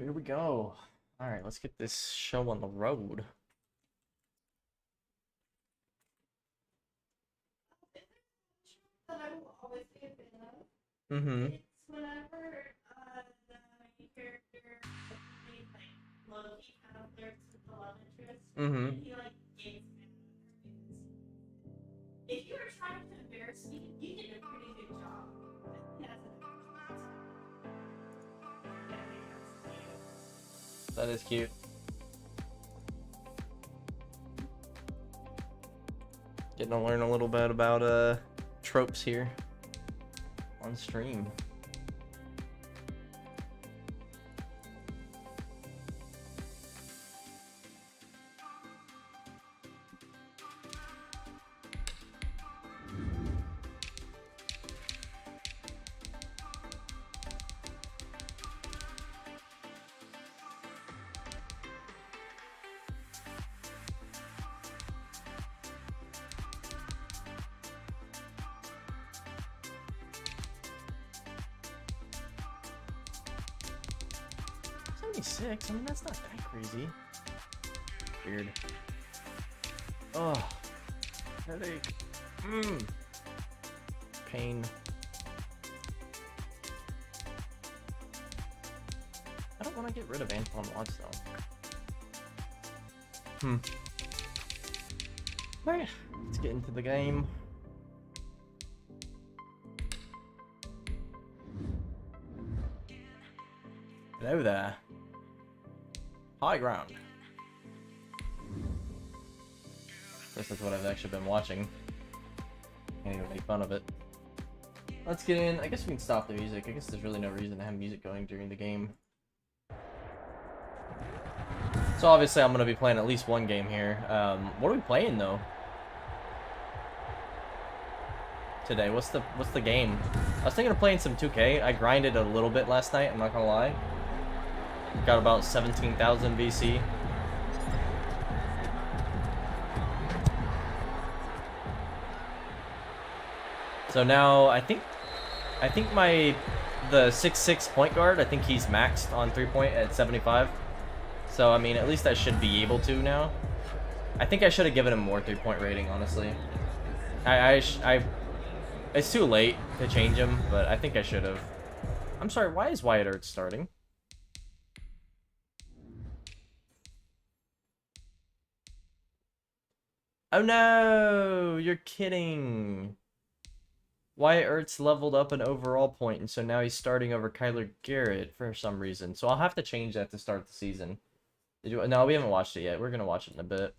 Here we go. All right, let's get this show on the road. That I will always be a fan of. Mm-hmm. It's whenever the main character made like low-key kind of flirts with the love interest, Mm-hmm. and he like gets mad at her. If you were trying to embarrass me, you did a pretty good job. He has an That is cute. Getting to learn a little bit about tropes here on stream. Six. I mean, that's not that crazy. Weird. Oh, headache. Pain. I don't want to get rid of Antoine Watts though. Alright, let's get into the game. Hello there. High ground. Guess that's what I've actually been watching. Can't even make fun of it. Let's get in. I guess we can stop the music. I guess there's really no reason to have music going during the game. So obviously I'm going to be playing at least one game here. What are we playing though? Today, what's the game? I was thinking of playing some 2K. I grinded a little bit last night, I'm not gonna lie. Got about 17,000 VC. So now I think the 6'6" point guard, I think he's maxed on 3-point at 75. So I mean, at least I should be able to now. I think I should have given him more 3-point rating, honestly. It's too late to change him, but I think I should have. I'm sorry, why is Wyatt Earth starting? Oh no, you're kidding. Wyatt Earth's leveled up an overall point, and so now he's starting over Kyler Garrett for some reason. So I'll have to change that to start the season. No, we haven't watched it yet. We're gonna watch it in a bit.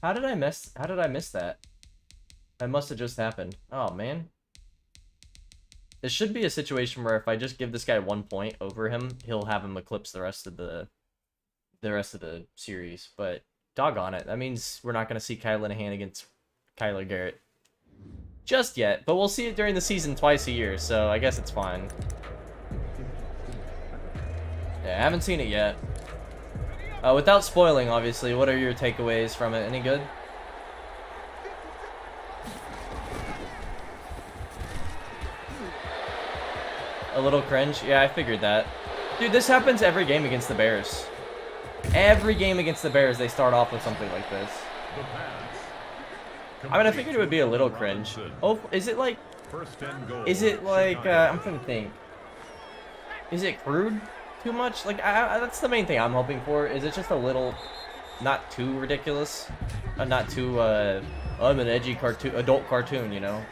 How did I miss that? That must have just happened. Oh man. This should be a situation where if I just give this guy 1 point over him, he'll have him eclipse the rest of the series. But doggone it, that means we're not gonna see Kyle Linehan against Kyler Garrett just yet. But we'll see it during the season twice a year, so I guess it's fine. Yeah, I haven't seen it yet. Without spoiling, obviously, what are your takeaways from it? Any good? A little cringe? Yeah, I figured that. Dude, this happens every game against the Bears. Every game against the Bears, they start off with something like this. I mean, I figured it would be a little cringe. Oh, is it like... I'm trying to think. Is it crude too much? Like, that's the main thing I'm hoping for. Is it just a little... not too ridiculous? Not too, I'm an edgy adult cartoon, you know?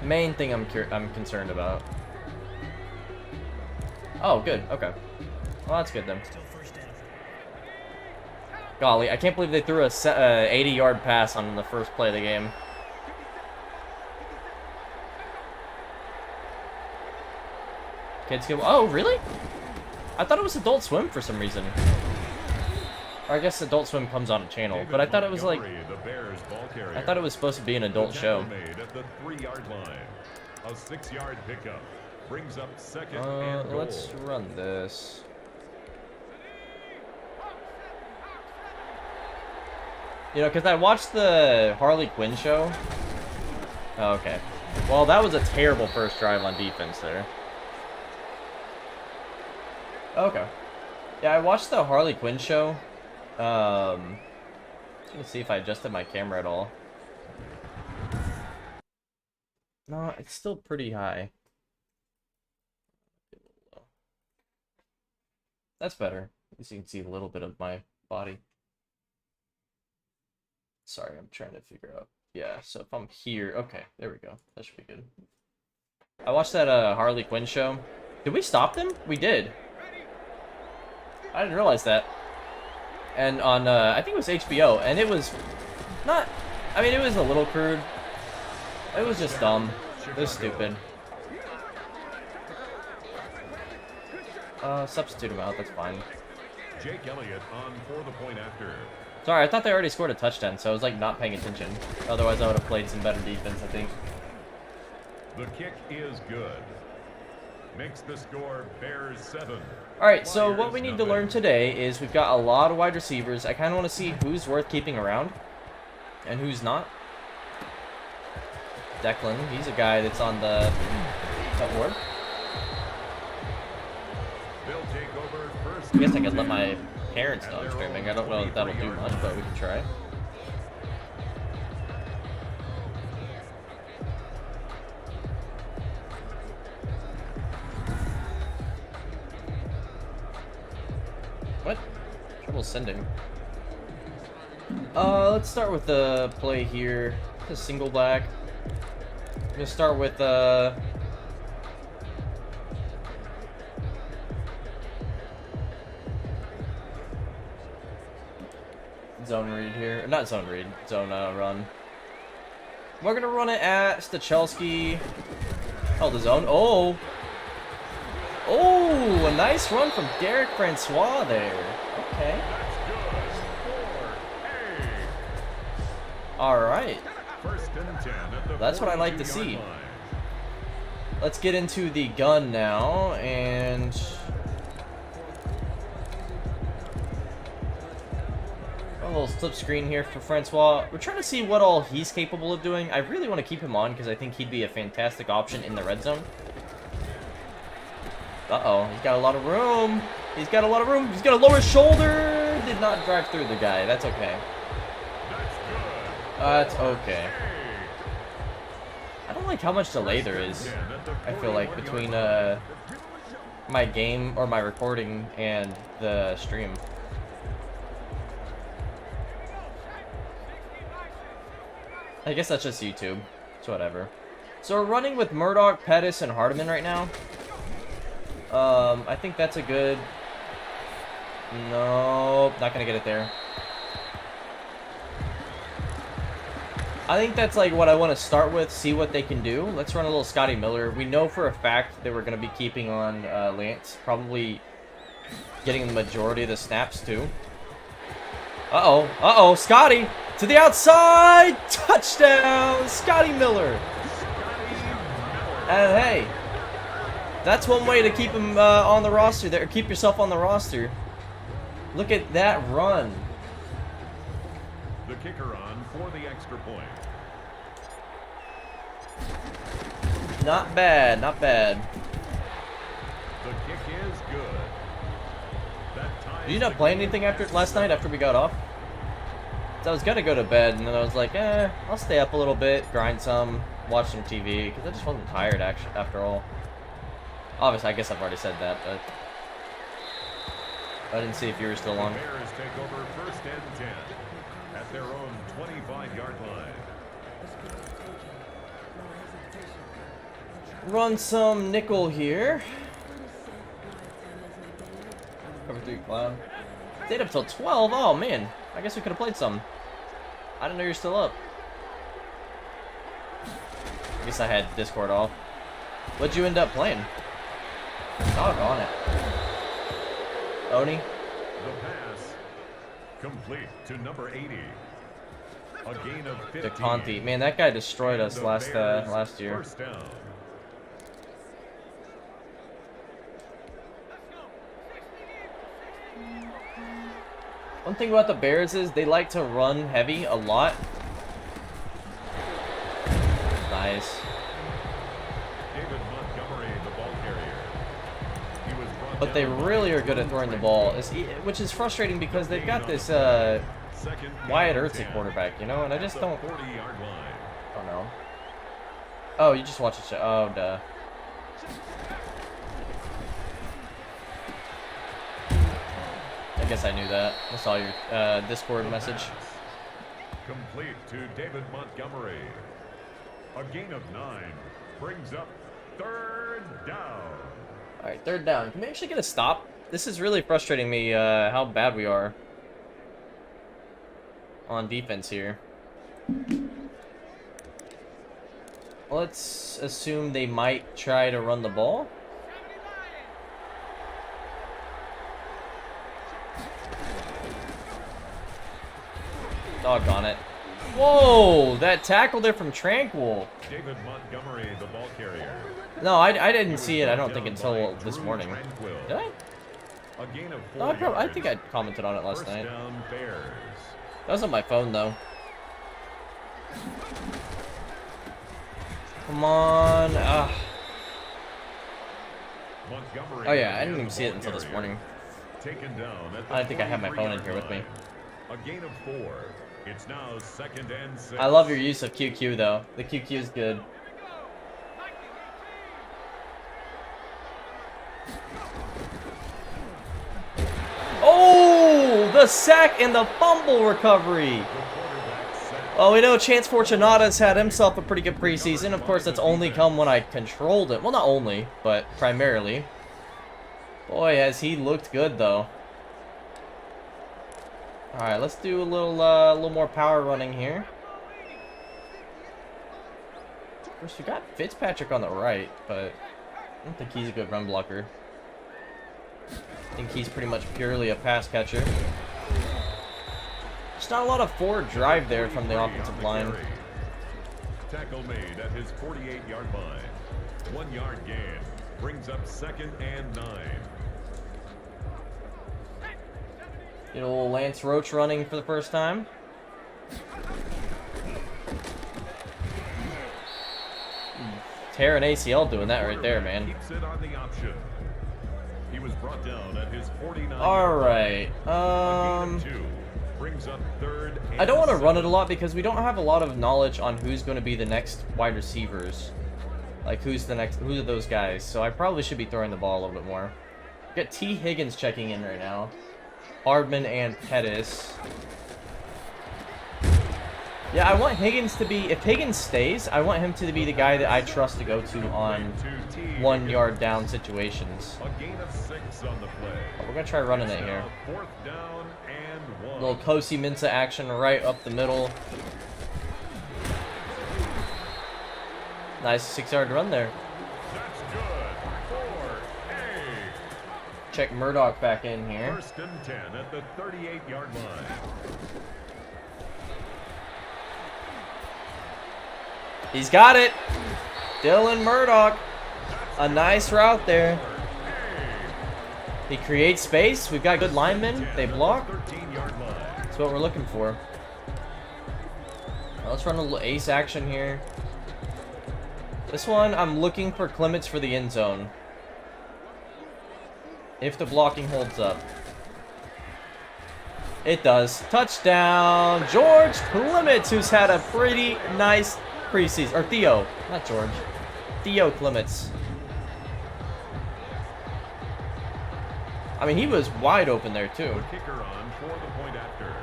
Main thing I'm concerned about. Oh, good. Okay. Well, that's good then. Golly, I can't believe they threw a 80-yard pass on the first play of the game. Kids go. Oh, really? I thought it was Adult Swim for some reason. Or I guess Adult Swim comes on a channel, but I thought it was like... I thought it was supposed to be an adult show. At the 3-yard line. A 6-yard pickup brings up second and goal. Let's run this. You know, because I watched the Harley Quinn show. Oh, okay. Well, that was a terrible first drive on defense there. Okay. Yeah, I watched the Harley Quinn show. Let me see if I adjusted my camera at all. No, it's still pretty high. That's better. At least you can see a little bit of my body. Sorry, I'm trying to figure out. Yeah, so if I'm here, okay, there we go. That should be good. I watched that Harley Quinn show. Did we stop them? We did. I didn't realize that. And on, I think it was HBO, and it was not, I mean, it was a little crude. It was just dumb. It was stupid. Substitute him out, that's fine. Jake Elliott on for the point after. Sorry, I thought they already scored a touchdown, so I was, like, not paying attention. Otherwise, I would have played some better defense, I think. The kick is good. Makes the score Bears 7. Alright, so what we need to learn today is we've got a lot of wide receivers. I kind of want to see who's worth keeping around and who's not. Declan, he's a guy that's on the board. They'll take over first. I guess I could let my parents know I'm streaming. I don't know if that'll do much, but we can try. What? Trouble sending. Let's start with the play here. A single back. I'm gonna start with zone read here. Not zone read, zone run. We're gonna run it at Stachelski. Oh, the zone. Oh! Oh, a nice run from Derek Francois there. Okay. Alright. That's what I like to see. Let's get into the gun now, and a little slip screen here for Francois. We're trying to see what all he's capable of doing. I really want to keep him on because I think he'd be a fantastic option in the red zone. Uh-oh, he's got a lot of room. He's got a lot of room. He's got a lower shoulder. Did not drive through the guy. That's okay. That's okay. I don't like how much delay there is. I feel like between my game or my recording and the stream. I guess that's just YouTube. It's whatever. So we're running with Murdoch, Pettis, and Hardiman right now. I think that's a good... Nope, not gonna get it there. I think that's like what I want to start with, see what they can do. Let's run a little Scotty Miller. We know for a fact that we're going to be keeping on Lance, probably getting the majority of the snaps too. Uh-oh, Scotty to the outside, touchdown, Scotty Miller. And hey, that's one way to keep him on the roster there, keep yourself on the roster. Look at that run. The kicker on for the extra point. Not bad, not bad. The kick is good. Did you not play anything after last night after we got off? So I was gonna go to bed and then I was like, I'll stay up a little bit, grind some, watch some TV, because I just wasn't tired actually after all. Obviously, I guess I've already said that, but I didn't see if you were still on. The Bears take over first and 10 at their own 25-yard line. Run some nickel here. Cover 3 cloud. Stayed up till 12. Oh man, I guess we could have played some. I didn't know you're still up. I guess I had Discord off. What'd you end up playing? Doggone it. Oni? The pass complete to number 80. A gain of 15. DeConti. Man, that guy destroyed us last year. First down. One thing about the Bears is they like to run heavy a lot. Nice. David Montgomery, the ball carrier. He was brought but they really are good at throwing the ball, which is frustrating because they've got this Wyatt Ertz at quarterback, you know, and I just don't know. Oh, you just watched the show. Oh, duh. I guess I knew that. I saw your Discord message. Complete to David Montgomery. A gain of 9 brings up 3rd down. All right, 3rd down. Can we actually get a stop? This is really frustrating me, how bad we are on defense here. Let's assume they might try to run the ball. Doggone it. Whoa, that tackle there from Tranquil. David Montgomery, the ball carrier. No, I didn't see it, I don't think, until this morning. Did I? A gain of 4 No, I yards. think I commented on it last night. Down Bears. That was on my phone, though. Come on. Montgomery, Oh, yeah, I didn't even see it until this morning. Taken down at the I think I have my phone in here with me. A gain of 4. It's now 2nd and 6. I love your use of QQ, though. The QQ is good. Oh, the sack and the fumble recovery. Well, we know Chance Fortunata's had himself a pretty good preseason. Of course, that's only come when I controlled it. Well, not only, but primarily. Boy, has he looked good, though. All right, let's do a little more power running here. Of course, we got Fitzpatrick on the right, but I don't think he's a good run blocker. I think he's pretty much purely a pass catcher. There's not a lot of forward drive there from the offensive line. Tackle made at his 48-yard line. 1 yard gain brings up 2nd and 9. Get a little Lance Roach running for the first time. Tear an ACL doing that right there, man. Keeps it on the option. He was brought down at his 49. All right. Brings up 3rd and I don't want to run it a 7. lot because we don't have a lot of knowledge on who's going to be the next wide receivers. Like who are those guys? So I probably should be throwing the ball a little bit more. Got T. Higgins checking in right now. Hardman and Pettis. Yeah, I want Higgins to be, if Higgins stays, I want him to be the guy that I trust to go to on 1 yard down situations. A gain of 6 on the play. We're going to try running it here. 4th down and 1. Little Kosi Mensah action right up the middle. Nice 6-yard run there. That's good. 4A. Check Murdoch back in here. 1st and 10 at the 38-yard line. He's got it. Dylan Murdoch. A nice route there. He creates space. We've got good linemen. They block. 13-yard line. That's what we're looking for. Now let's run a little ace action here. This one, I'm looking for Clements for the end zone. If the blocking holds up. It does. Touchdown, George Clements, who's had a pretty nice preseason. Or Theo, not George. Theo Clements. I mean, he was wide open there, too. The kicker on for the point after.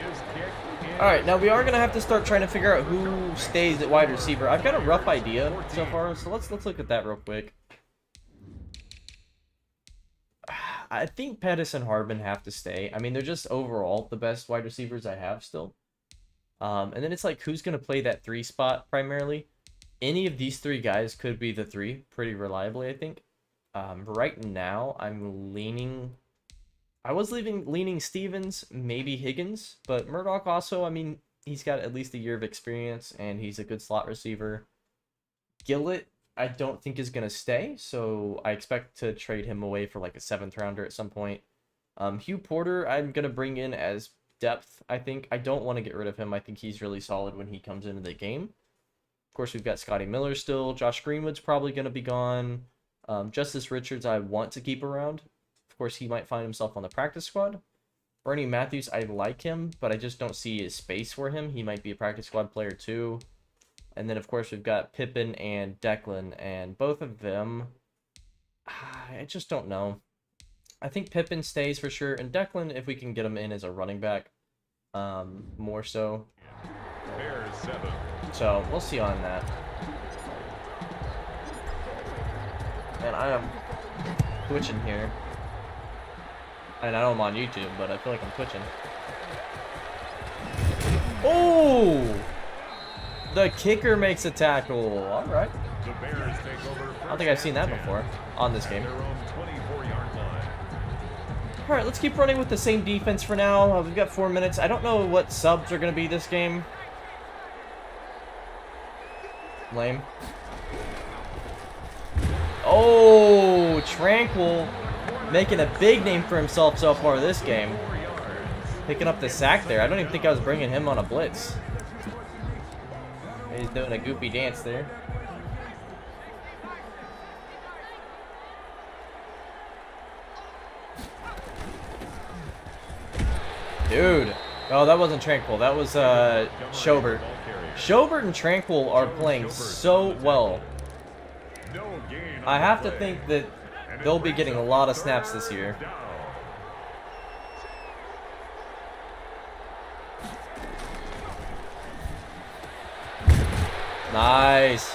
His kick is All right, now we are going to have to start trying to figure out who stays at wide receiver. I've got a rough idea so far, so let's look at that real quick. I think Pettis and Hardman have to stay. I mean, they're just overall the best wide receivers I have still. And then it's like, who's going to play that 3 spot primarily? Any of these 3 guys could be the 3 pretty reliably, I think. Right now, I'm leaning... I was leaning Stevens, maybe Higgins. But Murdoch also, I mean, he's got at least a year of experience, and he's a good slot receiver. Gillett, I don't think is going to stay, so I expect to trade him away for like a 7th rounder at some point. Hugh Porter, I'm going to bring in as depth, I think. I don't want to get rid of him. I think he's really solid when he comes into the game. Of course, we've got Scotty Miller still. Josh Greenwood's probably going to be gone. Justice Richards, I want to keep around. Of course, he might find himself on the practice squad. Bernie Matthews, I like him, but I just don't see a space for him. He might be a practice squad player too. And then, of course, we've got Pippen and Declan, and both of them, I just don't know. I think Pippen stays for sure, and Declan, if we can get him in as a running back, more so. Bears 7. So, we'll see on that. Man, I am twitching here. And I know I'm on YouTube, but I feel like I'm twitching. Oh! The kicker makes a tackle. All right. The Bears take over. I don't think I've seen that before on this game. Their own 24-yard line. All right, let's keep running with the same defense for now. We've got 4 minutes. I don't know what subs are going to be this game. Lame. Oh, Tranquil making a big name for himself so far this game. Picking up the sack there. I don't even think I was bringing him on a blitz. He's doing a goofy dance there. Dude. Oh, that wasn't Tranquil. That was Schobert. Schobert and Tranquil are playing so well. I have to think that they'll be getting a lot of snaps this year. Nice.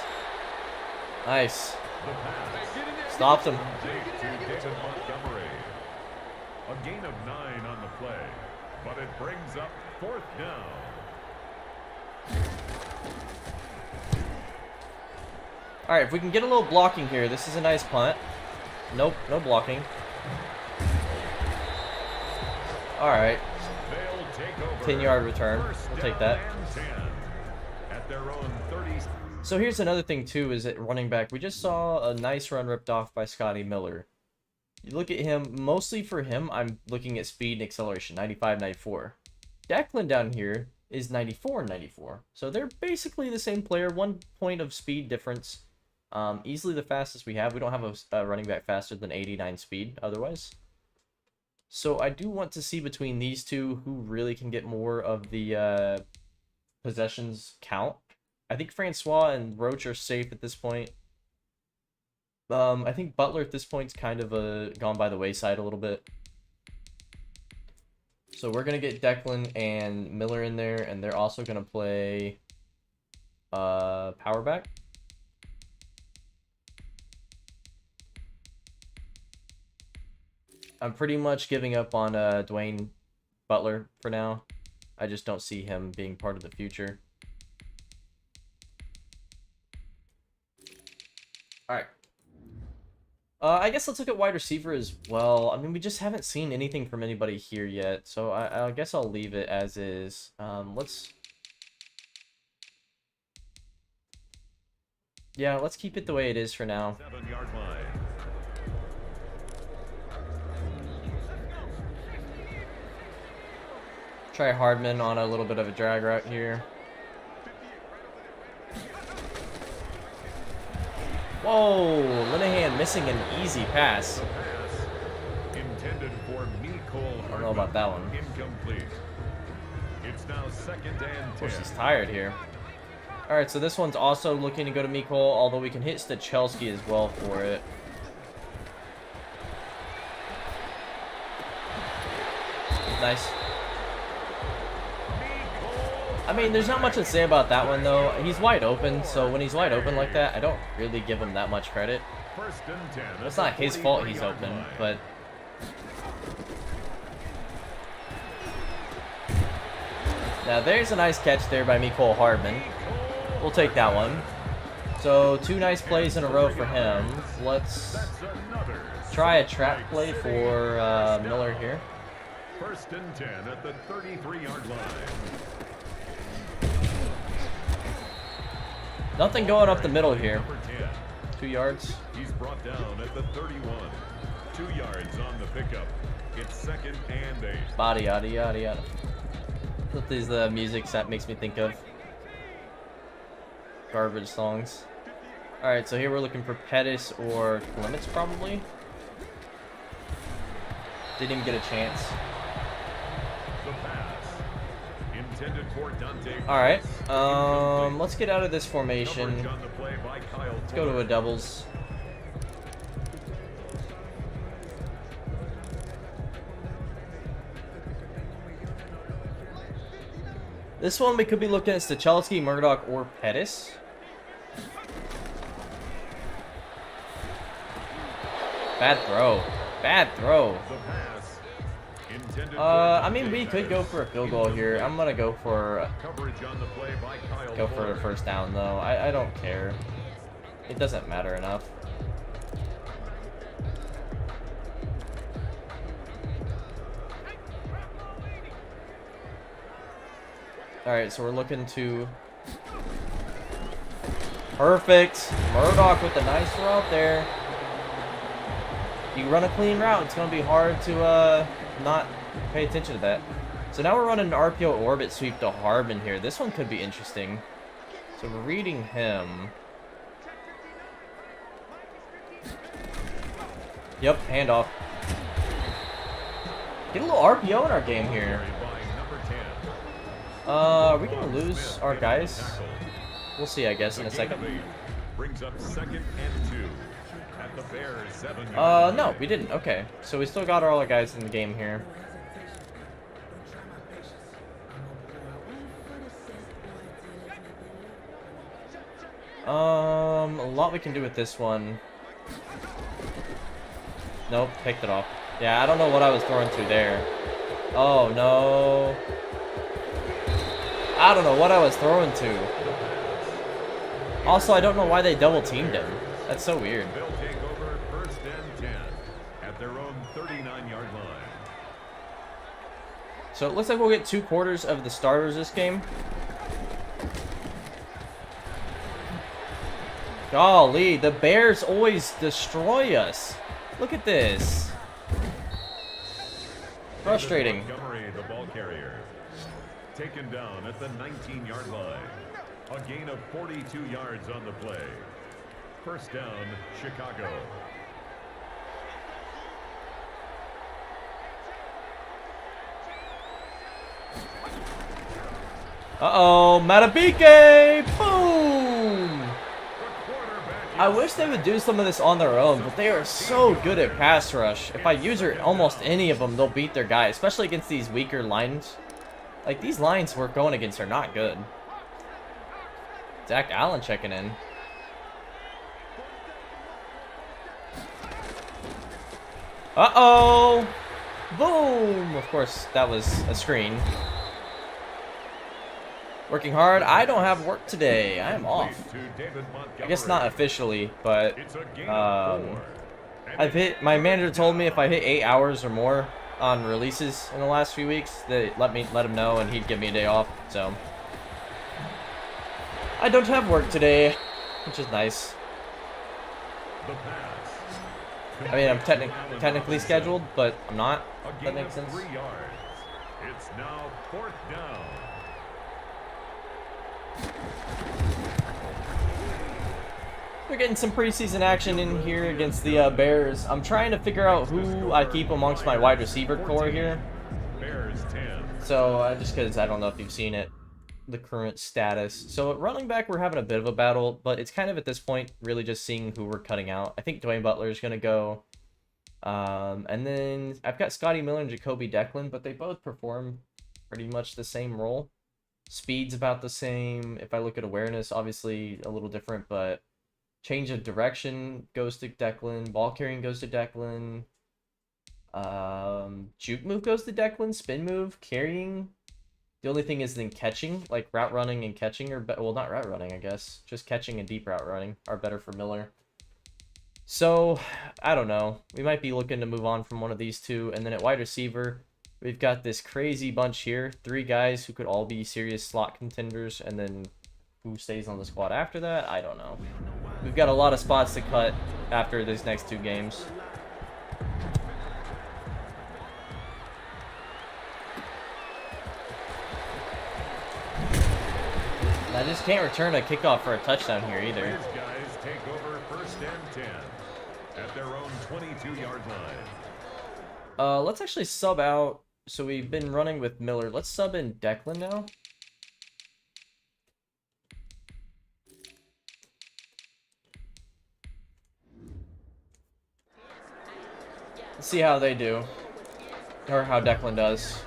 Nice. Stopped him. A gain of 9 on the play, but it brings up 4th down. All right, if we can get a little blocking here, this is a nice punt. Nope, no blocking. All right. 10-yard return. We'll take that. At their own 30. So here's another thing too, is at running back, we just saw a nice run ripped off by Scotty Miller. You look at him, mostly for him, I'm looking at speed and acceleration, 95, 94. Declan down here is 94 and 94. So they're basically the same player, 1 point of speed difference. Easily the fastest we have. We don't have a running back faster than 89 speed otherwise. So I do want to see between these two who really can get more of the possessions count. I think Francois and Roach are safe at this point. I think Butler at this point's kind of gone by the wayside a little bit. So we're going to get Declan and Miller in there, and they're also going to play power back. I'm pretty much giving up on Dwayne Butler for now. I just don't see him being part of the future. Alright. I guess let's look at wide receiver as well. I mean, we just haven't seen anything from anybody here yet, so I guess I'll leave it as is. Let's keep it the way it is for now. 7-yard line. Try Hardman on a little bit of a drag route here. Whoa, Linehan missing an easy pass. Intended for Nicole. I don't know about that one. Incomplete. It's now 2nd and 10. Of course, he's tired here. Alright, so this one's also looking to go to Nicole, although we can hit Stachelski as well for it. Nice. I mean, there's not much to say about that one, though. He's wide open, so when he's wide open like that, I don't really give him that much credit. 1st and 10. It's not his fault he's open, but... Now, there's a nice catch there by Nicole Hardman. We'll take that one. So, 2 nice plays in a row for him. Let's try a trap play for Miller here. 1st and 10 at the 33-yard line. Nothing going up the middle here. 2 yards. He's brought down at the 31. 2 yards on the pickup. It's 2nd and 8. Body yada yada yada. What is the music that makes me think of? garbage songs. Alright, so here we're looking for Pettis or Clements probably. Didn't even get a chance. The pass. Intended for Dante. Alright, let's get out of this formation. Coverage on the play by Kyle Let's go to a doubles. This one we could be looking at Stachelski, Murdoch, or Pettis. Bad throw. Bad throw. The pass. Intended for I mean, Dante we could go Pettis. for a field goal here. I'm gonna go for Coverage on the play by Kyle a Fuller. first down though. I don't care. It doesn't matter enough. All right, so we're looking to perfect Murdoch with a nice route there. You run a clean route, it's gonna be hard to not pay attention to that. So now we're running an RPO orbit sweep to Harbin here. This one could be interesting. So we're reading him. Yep, handoff. Get a little RPO in our game here. Are we gonna lose our guys? We'll see, I guess, in a second. Brings up 2nd and 2 at the Bears 7. No, we didn't. Okay, so we still got all our guys in the game here. A lot we can do with this one. Nope, picked it off. Yeah, I don't know what I was throwing to there. Oh, no. I don't know what I was throwing to. Also, I don't know why they double teamed him. That's so weird. They'll take over 1st and 10 at their own 39-yard line. So it looks like we'll get 2/4 of the starters this game. Golly, the Bears always destroy us. Look at this. Frustrating. Montgomery, the ball carrier, taken down at the 19-yard line. A gain of 42 yards on the play. 1st down, Chicago. Uh-oh, Matabike! Boom! I wish they would do some of this on their own, but they are so good at pass rush. If I use almost any of them, they'll beat their guy, especially against these weaker lines. Like, these lines we're going against are not good. Zach Allen checking in. Uh-oh! Boom! Of course, that was a screen. Working hard. I don't have work today. I am off. I guess not officially, but I've hit. My manager told me if I hit 8 hours or more on releases in the last few weeks, they let him know, and he'd give me a day off. So I don't have work today, which is nice. I mean, I'm technically scheduled, but I'm not. If that makes sense. 3 yards. It's now 4th down. We're getting some preseason action in here against the Bears. I'm trying to figure out who I keep amongst my wide receiver core here. Bears 10. So, just because I don't know if you've seen it, the current status. So, at running back, we're having a bit of a battle, but it's kind of at this point really just seeing who we're cutting out. I think Dwayne Butler is going to go. And then I've got Scotty Miller and Jacoby Declan, but they both perform pretty much the same role. Speed's about the same. If I look at awareness, obviously a little different, but change of direction goes to Declan. Ball carrying goes to Declan. Juke move goes to Declan. Spin move, carrying. The only thing is then catching, like route running and catching, or well, not route running, I guess. Just catching and deep route running are better for Miller. So, I don't know. We might be looking to move on from one of these two. And then at wide receiver, we've got this crazy bunch here. 3 guys who could all be serious slot contenders. And then who stays on the squad after that? I don't know. We've got a lot of spots to cut after these next 2 games. I just can't return a kickoff for a touchdown here either. These guys take over 1st and 10 at their own 22-yard line. Let's actually sub out. So we've been running with Miller. Let's sub in Declan now. Let's see how they do. Or how Declan does.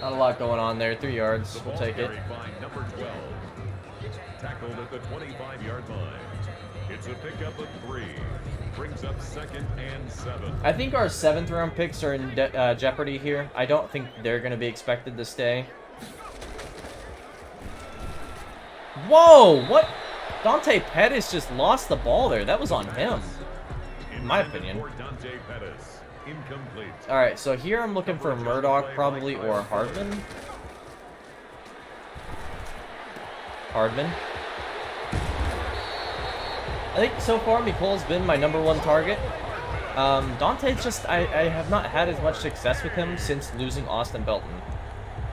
Not a lot going on there. 3 yards. We'll take it. By number 12. Tackled at the 25-yard line. It's a pickup of 3. Brings up 2nd and 7. I think our 7th round picks are in jeopardy here. I don't think they're going to be expected to stay. Whoa! What? Dante Pettis just lost the ball there. That was on him, in my opinion. Alright, so here I'm looking for Murdoch probably, or Hardman. Hardman. I think so far Micole's been my #1 target. Dante's just, I have not had as much success with him since losing Austin Belton.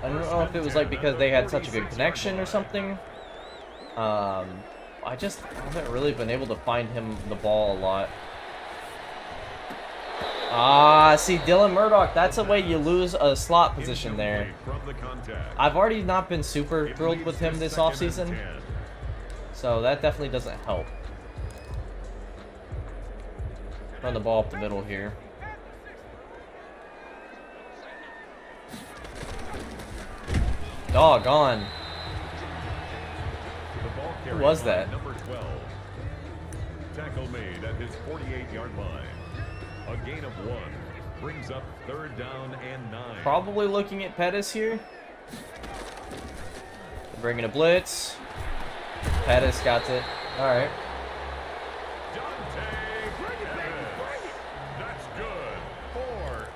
I don't know if it was like because they had such a good connection or something. I just haven't really been able to find him the ball a lot. Ah, see, Dylan Murdoch, that's a way you lose a slot position there. I've already not been super thrilled with him this offseason, so that definitely doesn't help. Run the ball up the middle here. Doggone. Who was that? Number 12. Tackle made at his 48-yard line. A gain of 1. Brings up 3rd down and 9. Probably looking at Pettis here. Bringing a blitz. Pettis got it. All right. That's good for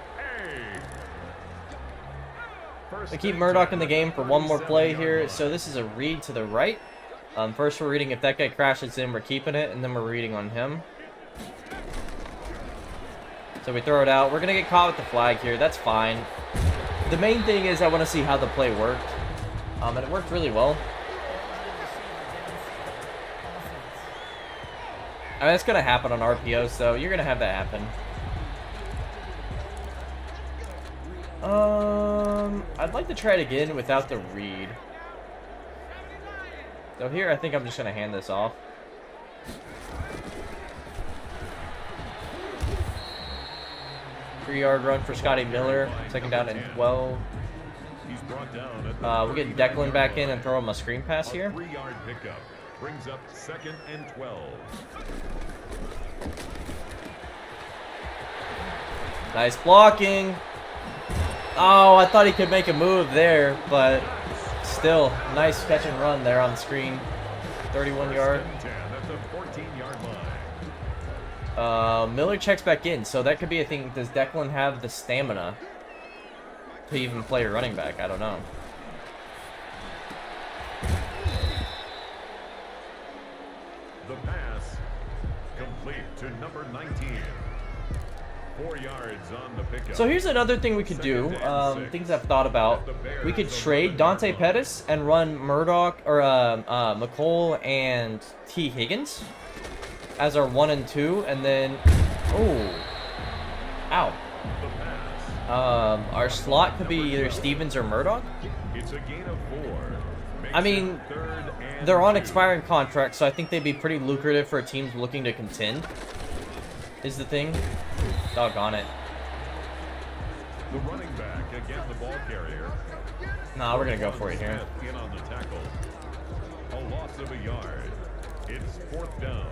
A. I keep Murdoch in the game for one more play here. So this is a read to the right. First we're reading if that guy crashes in, we're keeping it, and then we're reading on him. So we throw it out. We're going to get caught with the flag here. That's fine. The main thing is I want to see how the play worked. And it worked really well. I mean, it's going to happen on RPO, so you're going to have that happen. I'd like to try it again without the read. So here, I think I'm just going to hand this off. Three-yard run for Scotty Miller. 2nd down and 12. We'll get Declan back in and throw him a screen pass here. 3-yard pickup brings up 2nd and 12. Nice blocking. Oh, I thought he could make a move there, but still, nice catch and run there on the screen. 31-yard. Miller checks back in, so that could be a thing. Does Declan have the stamina to even play a running back? I don't know. The pass complete to number 19. 4 yards on the pickup. So here's another thing we could do. Things I've thought about. We could trade Dante Pettis and run Murdoch or McCole and T. Higgins as our 1 and 2, and then ow. Our slot could be either Stevens or Murdoch. It's a gain of 4. I mean, they're on expiring contracts, so I think they'd be pretty lucrative for teams looking to contend. Is the thing. Doggone it. The running back again, the ball carrier. Nah, we're gonna go for it here. In on the tackle. A loss of a yard. It's 4th down.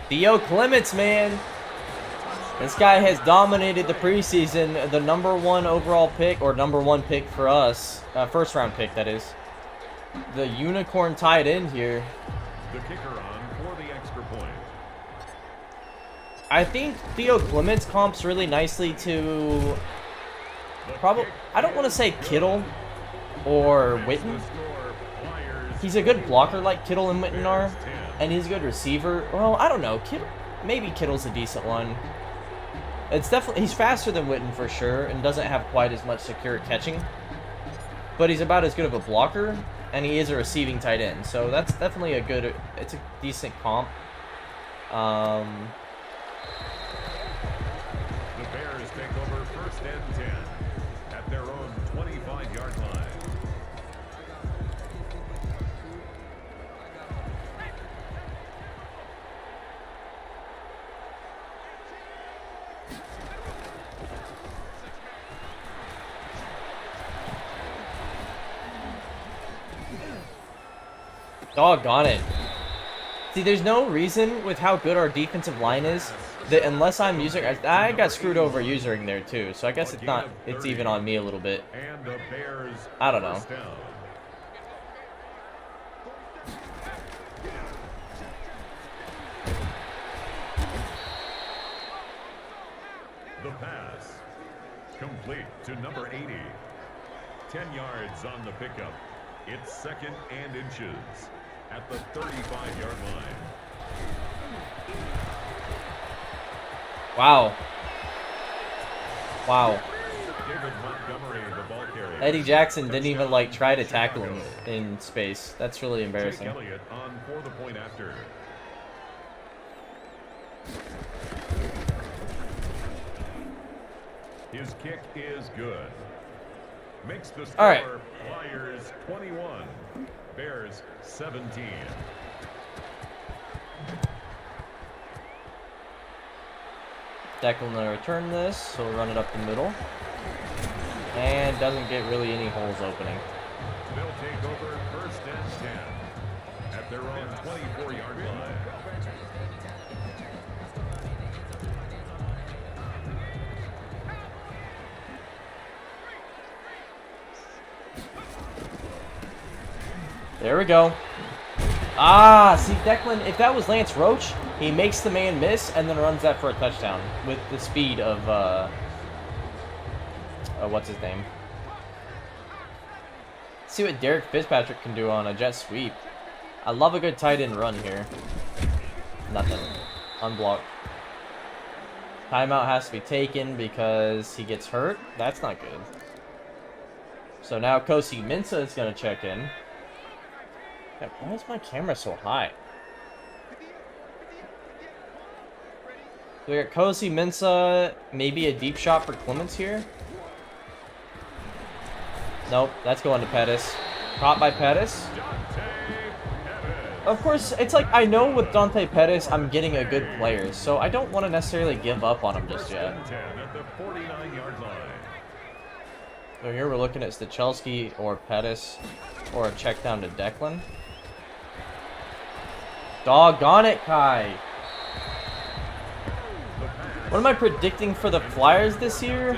Theo Clements, man. This guy has dominated the preseason. The #1 overall pick, or #1 pick for us. 1st round pick, that is. The unicorn tight end here. The kicker on for the extra point. I think Theo Clements comps really nicely to probably, I don't want to say Kittle or Witten. He's a good blocker like Kittle and Witten are, and he's a good receiver. Well, I don't know. Maybe Kittle's a decent one. It's definitely, he's faster than Witten for sure, and doesn't have quite as much secure catching. But he's about as good of a blocker, and he is a receiving tight end. So that's definitely it's a decent comp. The Bears take over 1st and 10 at their own 25-yard line. Doggone it. See, there's no reason with how good our defensive line is that unless I'm using, I got screwed over using there too. So I guess it's even on me a little bit. And the Bears I don't know. first down. The pass complete to number 80. 10 yards on the pickup. It's 2nd and inches at the 35-yard line. Wow. Wow. David Montgomery, the ball carrier. Eddie Jackson didn't even like try to tackle him in space. That's really embarrassing. Jake Elliott on for the point after. His kick is good. Makes the score. All right. Flyers 21, Bears 17. Declan will return this, so we'll run it up the middle. And doesn't get really any holes opening. They'll take over 1st and 10 at their own 24-yard line. There we go. Ah, see, Declan, if that was Lance Roach, he makes the man miss and then runs that for a touchdown with the speed of, what's his name? See what Derek Fitzpatrick can do on a jet sweep. I love a good tight end run here. Nothing. Unblocked. Timeout has to be taken because he gets hurt. That's not good. So now Kosi Mensah is going to check in. Why is my camera so high? We got Kosi Mensah, maybe a deep shot for Clements here. Nope, that's going to Pettis. Caught by Pettis. Of course, it's like I know with Dante Pettis, I'm getting a good player, so I don't want to necessarily give up on him just yet. So here we're looking at Stachelski or Pettis or a check down to Declan. Doggone it, Kai. What am I predicting for the Flyers this year?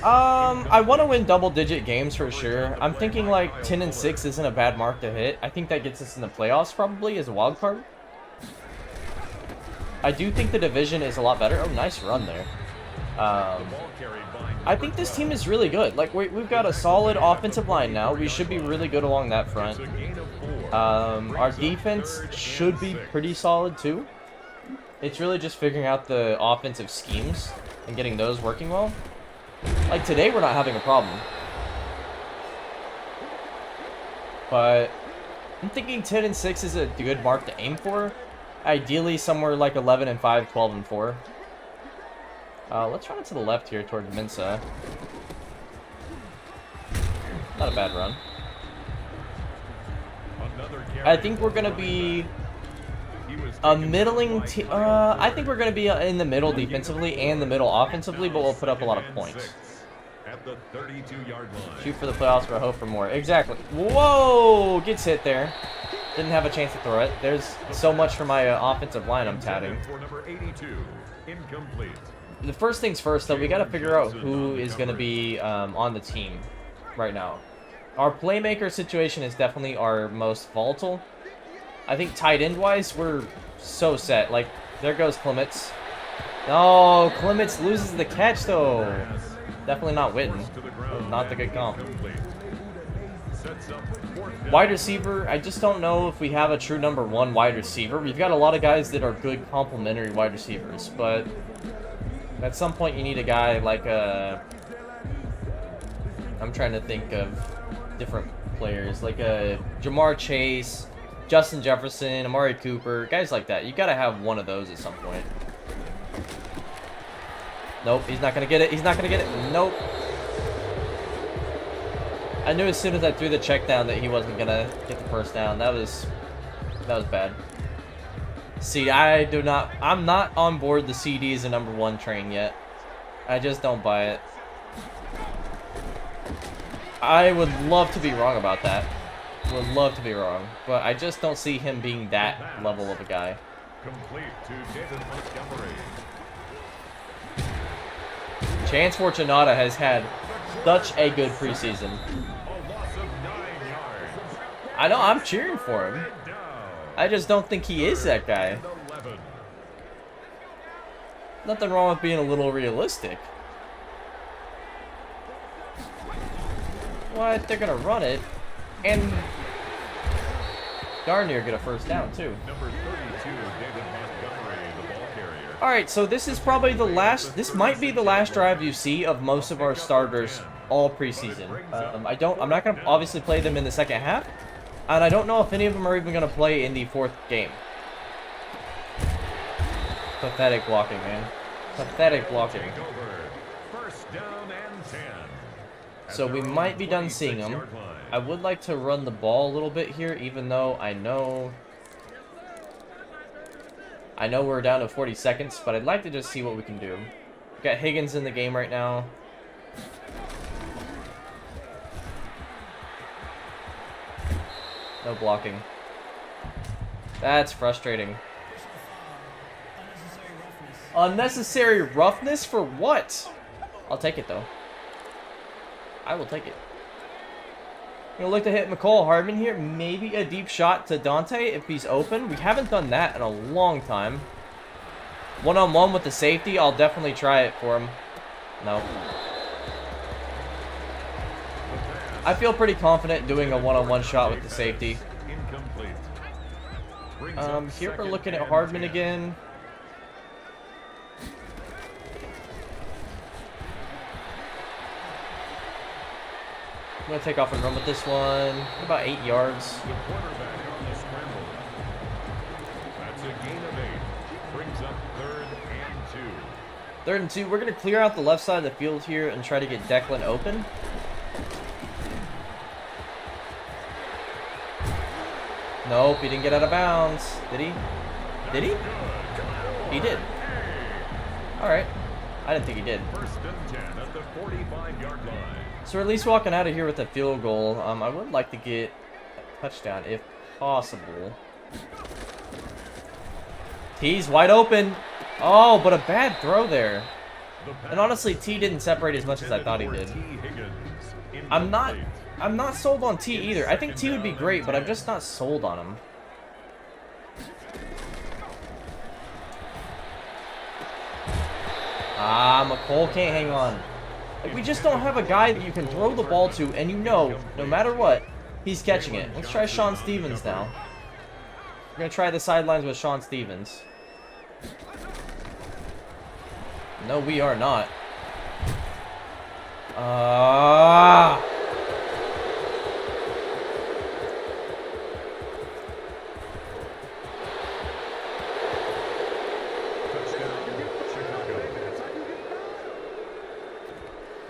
I want to win double-digit games for sure. I'm thinking like 10-6 isn't a bad mark to hit. I think that gets us in the playoffs probably as a wild card. I do think the division is a lot better. Oh, nice run there. I think this team is really good. Like we've got a solid offensive line now. We should be really good along that front. Our defense should be pretty solid too. It's really just figuring out the offensive schemes and getting those working well. Like today, we're not having a problem. But I'm thinking 10-6 is a good mark to aim for. Ideally, somewhere like 11-5, 12-4. Let's run it to the left here towards Mensah. Not a bad run. I think we're gonna be a middling team. I think we're gonna be in the middle defensively and the middle offensively, but we'll put up a lot of points. At the 32-yard line. Shoot for the playoffs, but hope for more. Exactly. Whoa! Gets hit there. Didn't have a chance to throw it. There's so much for my offensive line I'm tatting. For number 82, incomplete. The first things first, though, we got to figure out who is going to be on the team right now. Our playmaker situation is definitely our most volatile. I think tight end-wise, we're so set. Like, there goes Clements. No, Clements loses the catch though. Pass Definitely not Witten. to the ground Not the and good comp. incomplete. Sets up fourth down. Wide receiver, I just don't know if we have a true number one wide receiver. We've got a lot of guys that are good complementary wide receivers, but at some point you need a guy like I'm trying to think of different players, like Jamar Chase, Justin Jefferson, Amari Cooper, guys like that. You gotta have one of those at some point. Nope, he's not gonna get it. He's not gonna get it. Nope. I knew as soon as I threw the check down that he wasn't gonna get the first down. That was bad. See, I'm not on board the CD as a number one train yet. I just don't buy it. I would love to be wrong about that. Would love to be wrong, but I just don't see him being that level of a guy. Complete to David Montgomery. Chance Fortunata has had such a good preseason. A loss of 9 yards. I know, I'm cheering for him. Down. I just don't think he is that guy. 11. Nothing wrong with being a little realistic. What? They're gonna run it, and darn near get a first down too. Number 32, David Montgomery, the ball carrier. All right, so this is probably the last. This might be the last drive you see of most of our starters all preseason. I'm not gonna obviously play them in the second half, and I don't know if any of them are even gonna play in the fourth game. Pathetic blocking, man. Pathetic blocking. Take over. First down and 10. So we might be done seeing them. I would like to run the ball a little bit here, even though I know we're down to 40 seconds, but I'd like to just see what we can do. We've got Higgins in the game right now. No blocking. That's frustrating. Unnecessary roughness for what? I'll take it though. I will take it. Gonna look to hit McCall Hardman here. Maybe a deep shot to Dante if he's open. We haven't done that in a long time. One-on-one with the safety. I'll definitely try it for him. No. I feel pretty confident doing a one-on-one shot with the safety. Incomplete. Here we're looking at Hardman again. I'm going to take off and run with this one. About 8 yards. The quarterback on the scramble. That's a gain of 8. Brings up 3rd and 2. 3rd and 2. We're going to clear out the left side of the field here and try to get Declan open. Nope, he didn't get out of bounds. Did he? Did he? He did. Alright. I didn't think he did. 1st and 10 at the 45-yard line. So we're at least walking out of here with a field goal. I would like to get a touchdown if possible. T's wide open. Oh, but a bad throw there. And honestly, T didn't separate as much as I thought he did. I'm not sold on T either. I think T would be great, but I'm just not sold on him. Ah, McCall can't hang on. Like, we just don't have a guy that you can throw the ball to, and you know, no matter what, he's catching it. Let's try Sean Stevens now. We're going to try the sidelines with Sean Stevens. No, we are not.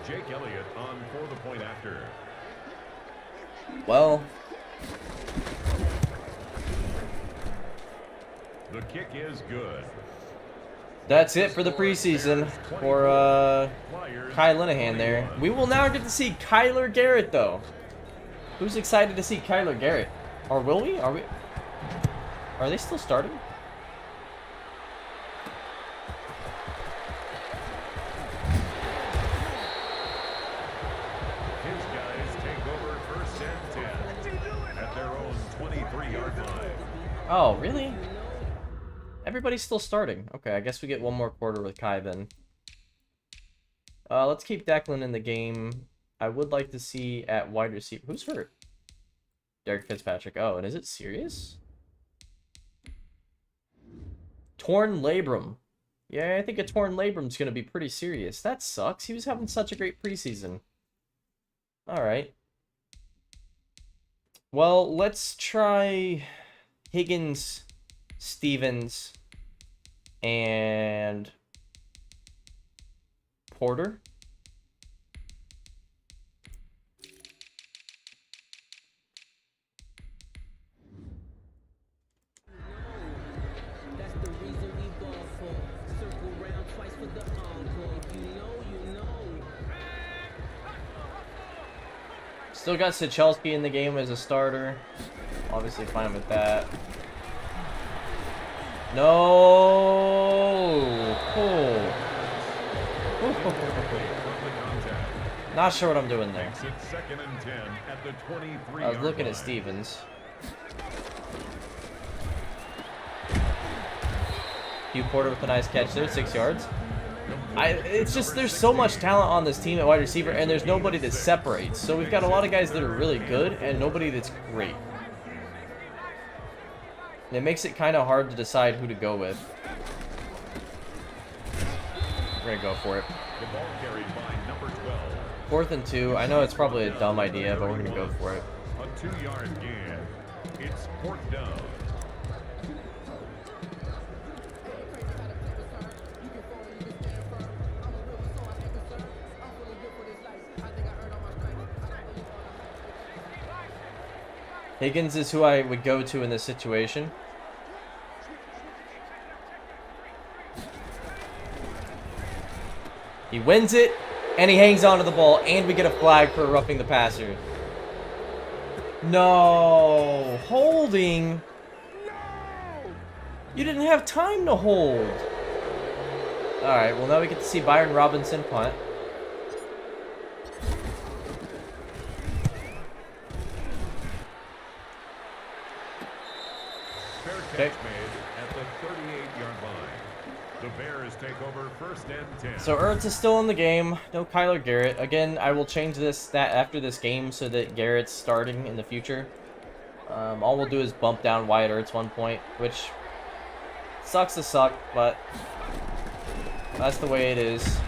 Jake Elliott on for the point after. Well, The kick is good. that's it for the preseason for Kai Linehan there. We will now get to see Kyler Garrett, though. Who's excited to see Kyler Garrett? Or will we? Are they still starting? His guys take over 1st and 10 at their own 23-yard line. Oh, really? Everybody's still starting. Okay, I guess we get one more quarter with Kai then. Let's keep Declan in the game. I would like to see at wide receiver. Who's hurt? Derek Fitzpatrick. Oh, and is it serious? Torn labrum. Yeah, I think a torn labrum's going to be pretty serious. That sucks. He was having such a great preseason. Alright. Well, let's try Higgins, Stevens, and Porter. Still got Sichelski in the game as a starter. Obviously fine with that. No. Oh. Not sure what I'm doing there. I was looking at Stevens. Hugh Porter with a nice catch there, 6 yards. It's just there's so much talent on this team at wide receiver, and there's nobody that separates. So we've got a lot of guys that are really good, and nobody that's great. And it makes it kind of hard to decide who to go with. We're gonna go for it. 4th and 2. I know it's probably a dumb idea, but we're gonna go for it. A 2-yard gain. It's fourth down. Higgins is who I would go to in this situation. He wins it, and he hangs on to the ball, and we get a flag for roughing the passer. No! Holding! You didn't have time to hold! Alright, well now we get to see Byron Robinson punt. Okay. At the 38-yard line. The Bears take over 1st and 10. So Ertz is still in the game. No Kyler Garrett. Again, I will change this stat after this game so that Garrett's starting in the future. All we'll do is bump down Wyatt Ertz 1 point, which sucks to suck, but that's the way it is.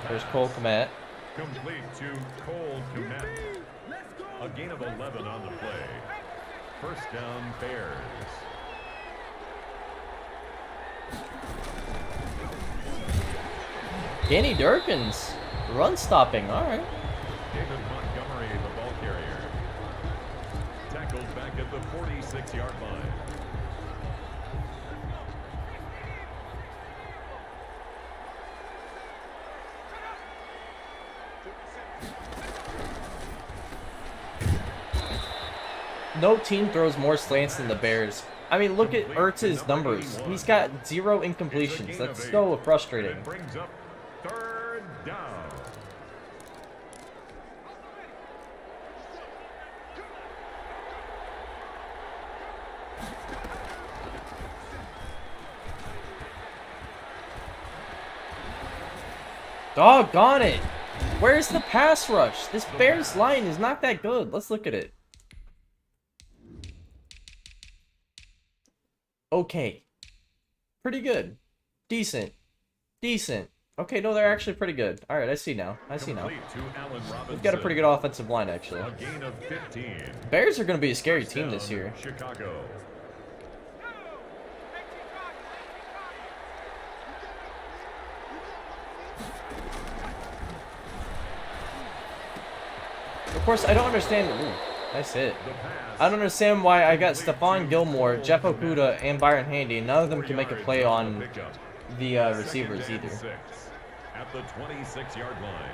There's Cole Kmet. Complete to Cole Kmet. A gain of 11 on the play. 1st down, Bears. Danny Durkins. Run stopping. All right. David Montgomery, the ball carrier. Tackled back at the 46-yard line. No team throws more slants than the Bears. I mean, look at Ertz's numbers. He's got 0 incompletions. That's so frustrating. Brings up 3rd down. Doggone it! Where's the pass rush? This Bears line is not that good. Let's look at it. Okay. Pretty good. Decent. Decent. Okay, no, they're actually pretty good. Alright, I see now. I see now. We've got a pretty good offensive line, actually. A gain of 15. Bears are going to be a scary team this year. Chicago. Of course, I don't understand. Ooh, nice hit. I don't understand why I got Stephon Gilmore, Jeff Okuda, and Byron Handy. None of them can make a play on the receivers either. At the 26-yard line.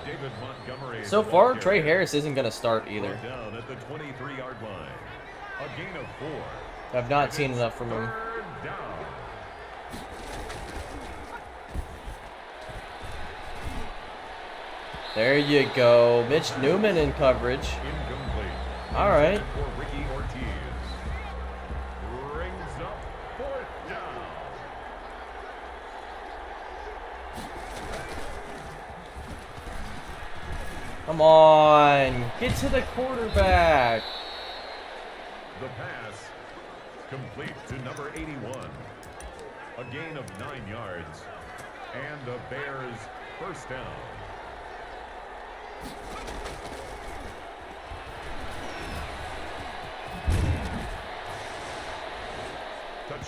David Montgomery. So far, Trey Harris isn't going to start either. Down at the 23-yard line. A gain of 4. I've not seen enough from him. 3rd down. There you go. Mitch Newman in coverage. Incomplete. All right. For Ricky Ortiz. Brings up 4th down. Come on. Get to the quarterback. The pass complete to number 81. A gain of 9 yards. And the Bears first down.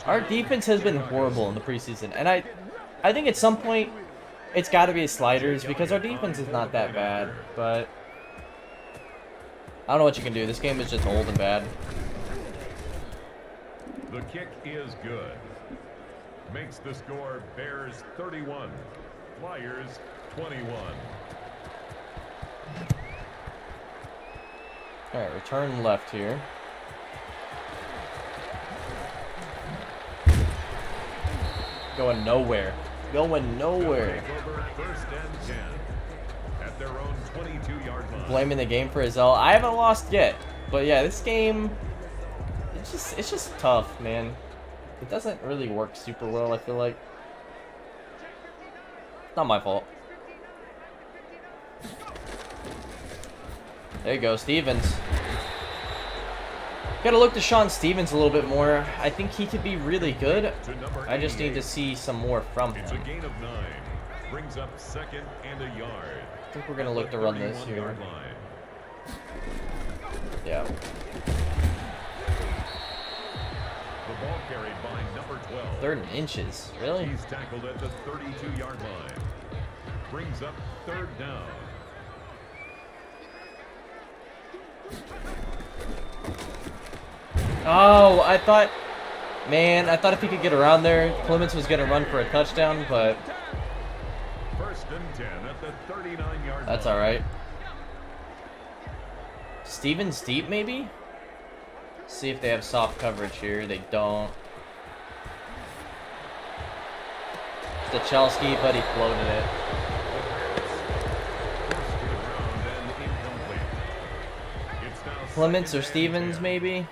Our defense has been horrible in the preseason, and I think at some point it's got to be sliders because our defense is not that bad, but I don't know what you can do. This game is just old and bad. The kick is good. Makes the score Bears 31, Flyers 21. All right, return left here. Going nowhere. Going nowhere. First and 10 at their own 22-yard line. Blaming the game for his L. I haven't lost yet, but yeah, this game, it's just tough, man. It doesn't really work super well, I feel like. Not my fault. There you go, Stevens. Gotta look to Sean Stevens a little bit more. I think he could be really good. I just need to see some more from It's a him. gain of 9. Brings up 2nd and a yard. I think we're gonna look to run this here. 31-yard line. Yeah. The ball carried by number 12. 3rd and inches. Really? He's tackled at the 32-yard line. Brings up 3rd down. Oh, I thought if he could get around there, Clements was gonna run for a touchdown, but First and 10 at the 39-yard that's line. all right. Stevens deep, maybe? See if they have soft coverage here. They don't. Stachelski, but he floated it. Clements or Stevens, maybe?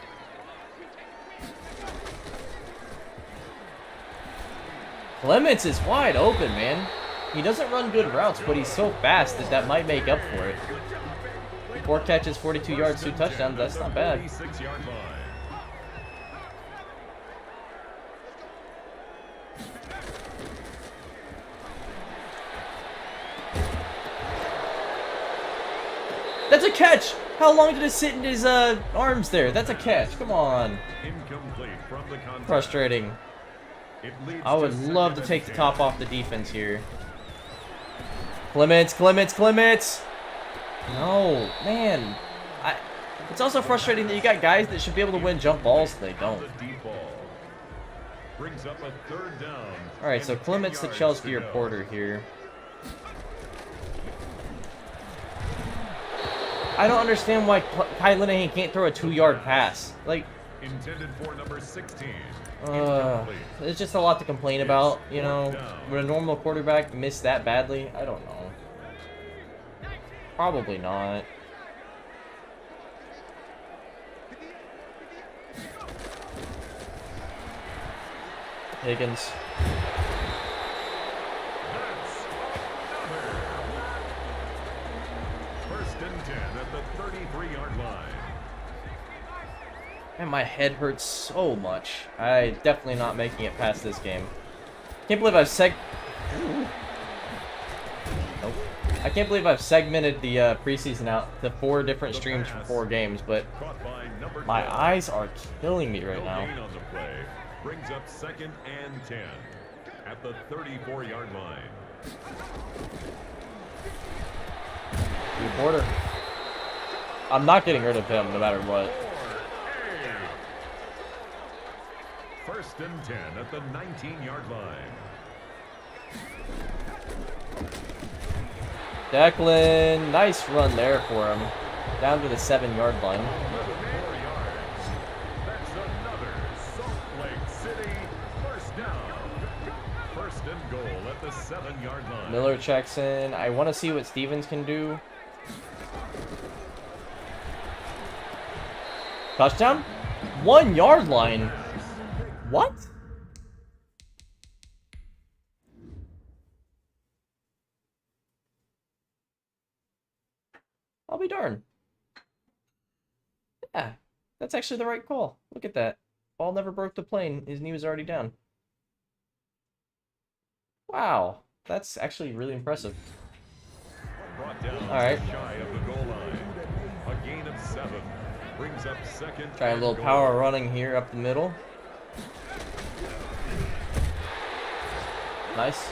Clements is wide open, man. He doesn't run good routes, but he's so fast that that might make up for it. 4 catches, 42 yards, 2 touchdowns. That's not bad. 36-yard line. That's a catch! How long did it sit in his arms there? That's a catch. Come on. Incomplete from the contact. Frustrating. It leads I would to love to 2nd take the and top 10. off the defense here. Clements, Clements, Clements! No, man. It's also frustrating that you got guys that should be able to win jump balls, and they don't. The deep ball. Brings up a 3rd down. Alright, so and 10 Clements, yards Stachelski, to or go. Porter here. I don't understand why Kai Linehan can't throw a 2-yard pass. Like, Intended for number 16. it's just a lot to complain about, you know. Would a normal quarterback miss that badly? I don't know. Probably not. Higgins. That's another. First and 10 at the 33-yard line. Man, my head hurts so much. I definitely not making it past this game. Can't believe I've Nope. I can't believe I've segmented the preseason out to 4 different streams for 4 games, but Caught by number my 12. eyes are killing me right No now. gain on the play. Brings up 2nd and 10 at the 34-yard line. Dude, Porter. I'm not getting rid of him no matter what. First and 10 at the 19-yard line. Declan, nice run there for him. Down to the 7-yard line. 4 yards. That's another Salt Lake City first down. First and goal at the 7-yard line. Miller checks in. I want to see what Stevens can do. Touchdown? 1 yard line. What? I'll be darned. Yeah, that's actually the right call. Look at that. Ball never broke the plane. His knee was already down. Wow, that's actually really impressive. Brought down All right. shy of the goal line. A gain of 7 brings up second. Try a and little goal. power running here up the middle. Nice.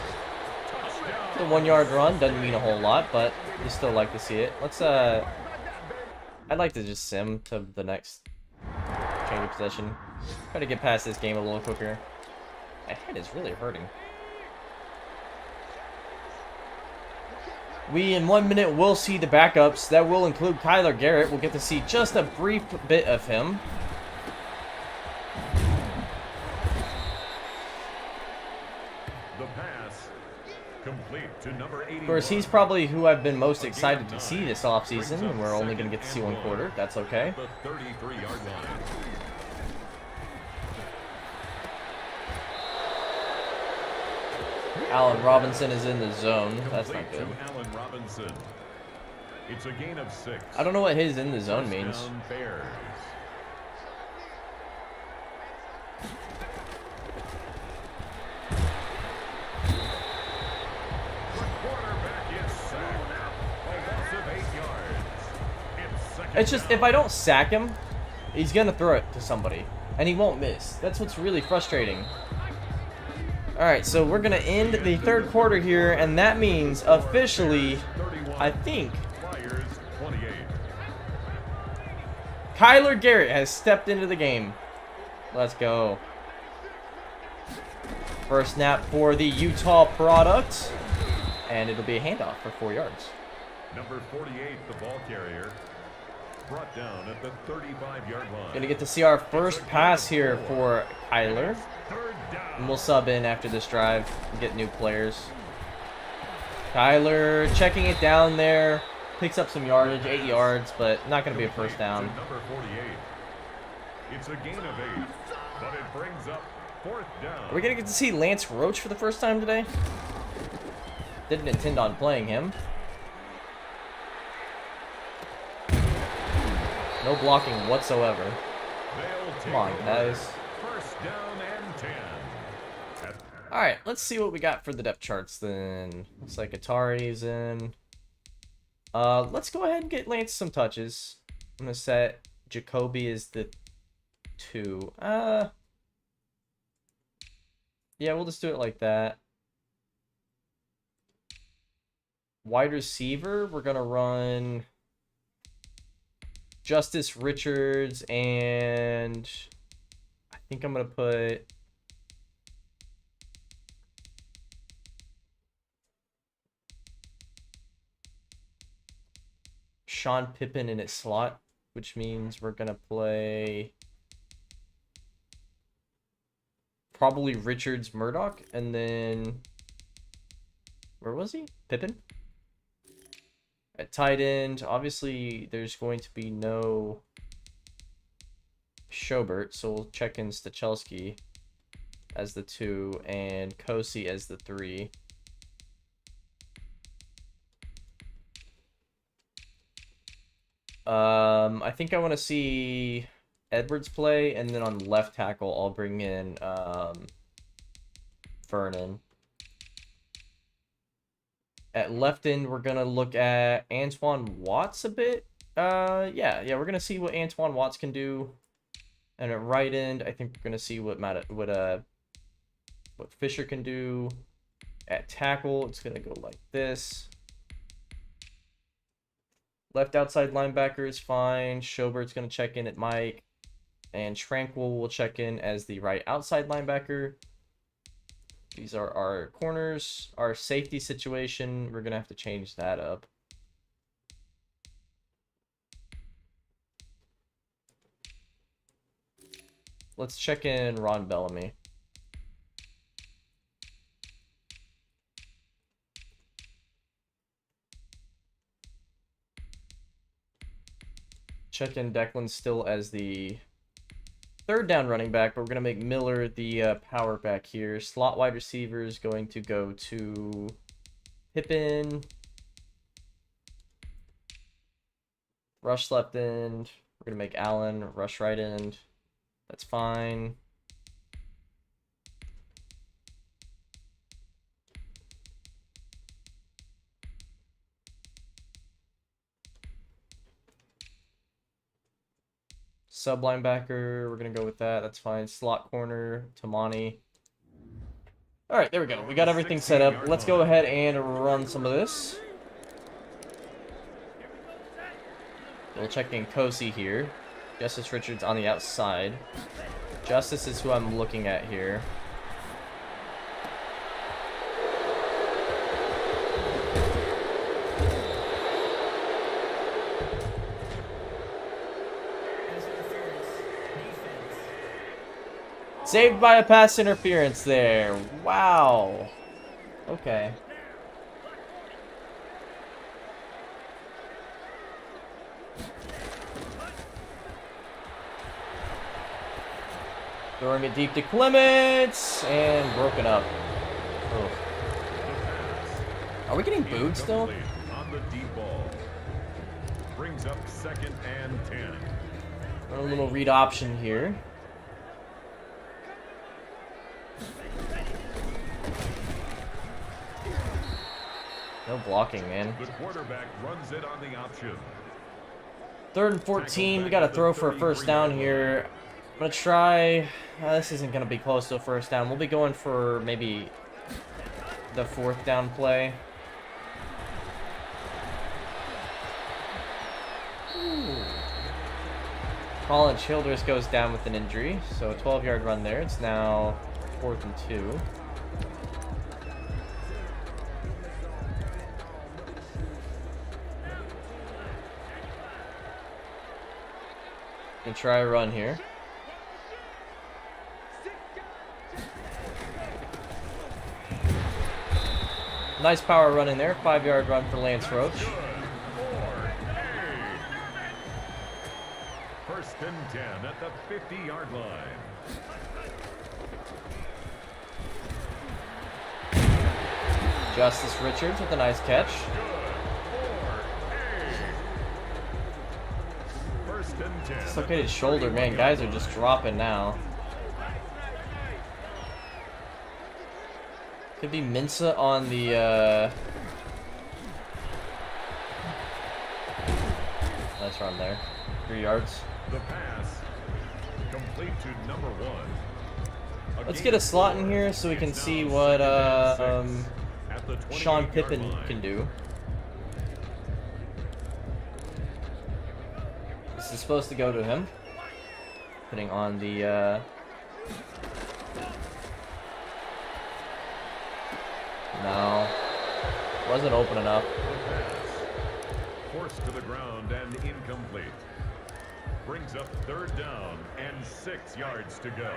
The 1 yard run doesn't mean a whole lot, but you still like to see it. Let's I'd like to just sim to the next change of possession. Try to get past this game a little quicker. My head is really hurting. We, in 1 minute, will see the backups. That will include Kyler Garrett. We'll get to see just a brief bit of him. The pass complete to number 81. Of course, he's probably who I've been most excited to see this offseason, and we're only going to get to see 1 quarter. That's okay. The 33-yard line. Allen Robinson is in the zone. That's not Complete good. to Allen Robinson. It's a gain of 6. I don't know what his in the zone First means. down, Bears. The quarterback is sacked. A loss of 8 yards. It's second It's just, down. if I don't sack him, he's going to throw it to somebody, and he won't miss. That's what's really frustrating. Alright, so we're going to end the 3rd quarter here, and that means officially, 31, I think, Flyers 28. Kyler Garrett has stepped into the game. Let's go. First snap for the Utah product, and it'll be a handoff for 4 yards. Number 48, the ball carrier, brought down at the 35-yard line. Gonna get to see our first pass here for Kyler. Third down. And we'll sub in after this drive and get new players. Kyler checking it down there. Picks up some yardage, 8 yards, but not going to be a first down. To number 48. It's a gain of 8, but it brings up 4th down. Are we going to get to see Lance Roach for the first time today? Didn't intend on playing him. No blocking whatsoever. They'll take Come on, over. guys. First down and 10. Alright, let's see what we got for the depth charts then. Looks like Atari's in. Let's go ahead and get Lance some touches. I'm going to set Jacoby as the 2. Yeah, we'll just do it like that. Wide receiver, we're going to run Justice Richards, and I think I'm going to put Sean Pippen in its slot, which means we're going to play probably Richards Murdoch, and then where was he? Pippen? At tight end, obviously there's going to be no Schobert, so we'll check in Stachelski as the 2 and Kosi as the 3. I think I want to see Edwards play, and then on left tackle, I'll bring in Vernon. At left end, we're gonna look at Antoine Watts a bit. Yeah, we're gonna see what Antoine Watts can do. And at right end, I think we're gonna see what Fisher can do. At tackle, it's gonna go like this. Left outside linebacker is fine. Schobert's going to check in at Mike. And Tranquil will check in as the right outside linebacker. These are our corners. Our safety situation, we're going to have to change that up. Let's check in Ron Bellamy. check in Declan still as the third down running back, but we're going to make Miller the power back here. Slot wide receiver is going to go to Pippin. Rush left end. We're going to make Allen rush right end. That's fine. Sub linebacker, we're going to go with that. That's fine. Slot corner, Tamani. All right, there we go. We got everything set up. Let's go ahead and run some of this. We'll check in Kosi here. Justice Richards on the outside. Justice is who I'm looking at here. Saved by a pass interference there. Wow. Okay. Throwing it deep to Clements and broken up. Oh. Are we getting booed still? On the deep ball. Brings up 2nd and 10. A little read option here. No blocking, man. The quarterback runs it on the option. 3rd and 14. We got to throw for a first down here. I'm going to try. This isn't going to be close to a first down. We'll be going for maybe the 4th down play. Colin Childress goes down with an injury. So a 12-yard run there. It's now 4th and 2. Gonna try a run here. Nice power run in there. 5-yard run for Lance Roach. 1st and 10 at the 50-yard line. Justice Richards with a nice catch. Dislocated shoulder, man. Guys are just dropping now. Could be Mensa on the nice run there. 3 yards. The pass complete to number 1. Let's get a slot in here so we can see what Sean Pippin can do. This is supposed to go to him. Putting on the no. Wasn't open enough. Forced to the ground and incomplete. Brings up 3rd down and 6 yards to go.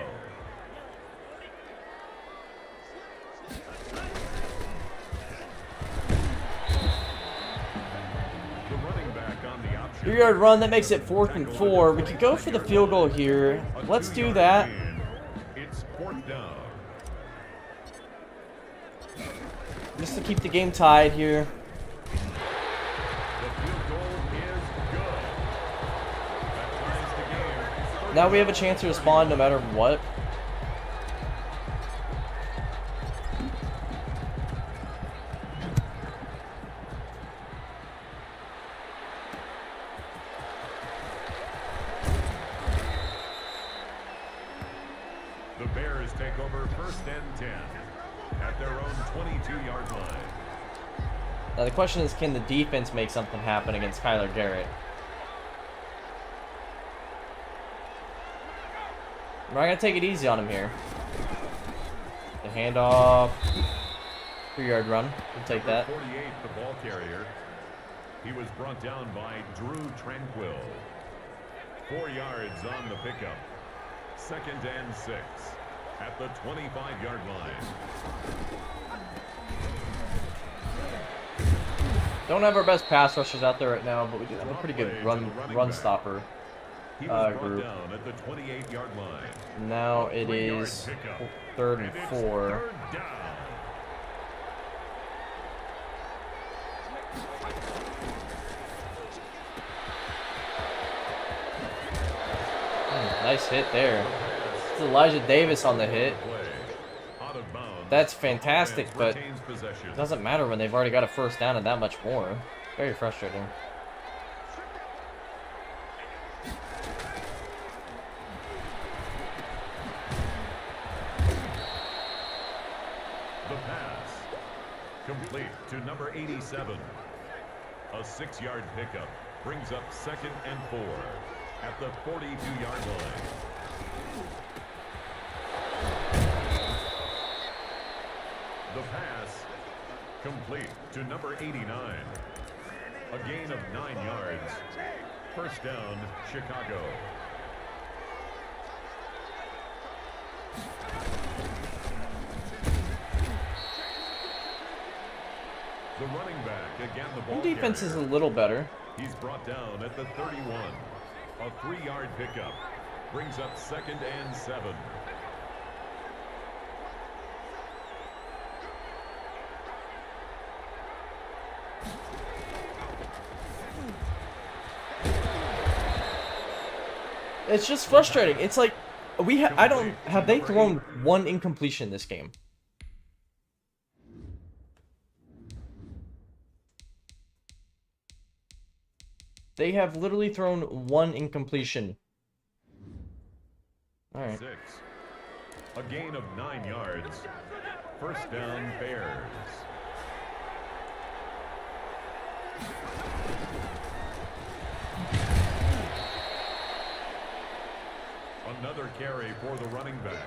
The running back on the option. 3-yard run, that makes it 4th and 4. We could go for the field goal here. Let's do that. It's 4th down. Just to keep the game tied here. The field goal is good. That ties the game. Now we have a chance to respond no matter what. The Bears take over 1st and 10 at their own 22-yard line. Now the question is, can the defense make something happen against Kyler Garrett? We're not going to take it easy on him here. The handoff. 3-yard run. We'll take that. 48, the ball carrier. He was brought down by Drew Tranquil. 4 yards on the pickup. 2nd and 6 at the 25-yard line. Don't have our best pass rushers out there right now, but we do have a pretty good run stopper He was brought group. down at the 28-yard line. Now it 3-yard is pickup. 3rd and it's 4. 3rd down. Nice hit there. It's Elijah Davis on the hit. Out of bounds. That's fantastic, Offense but retains possession. it doesn't matter when they've already got a first down and that much more. Very frustrating. The pass. Complete to number 87. A 6-yard pickup brings up 2nd and 4 at the 42-yard line. The pass. Complete to number 89. A gain of 9 yards. First down, Chicago. The running back again. The ball Defense is a carrier. little better. He's brought down at the 31. A 3-yard pickup brings up 2nd and 7. It's just frustrating. It's like I don't have they thrown one incompletion this game. They have literally thrown one incompletion. All right. 6. A gain of 9 yards. First down, Bears. Another carry for the running back.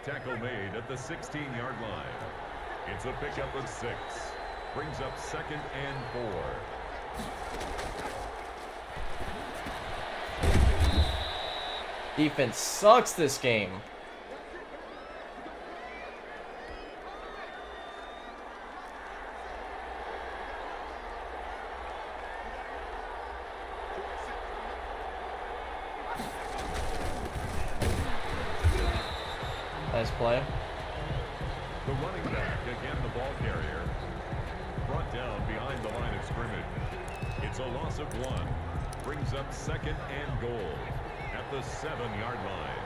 Tackle made at the 16-yard line. It's a pickup of 6. Brings up 2nd and 4. Defense sucks this game. Nice play. The running back, again the ball carrier, brought down behind the line of scrimmage. It's a loss of 1. Brings up 2nd and goal at the 7-yard line.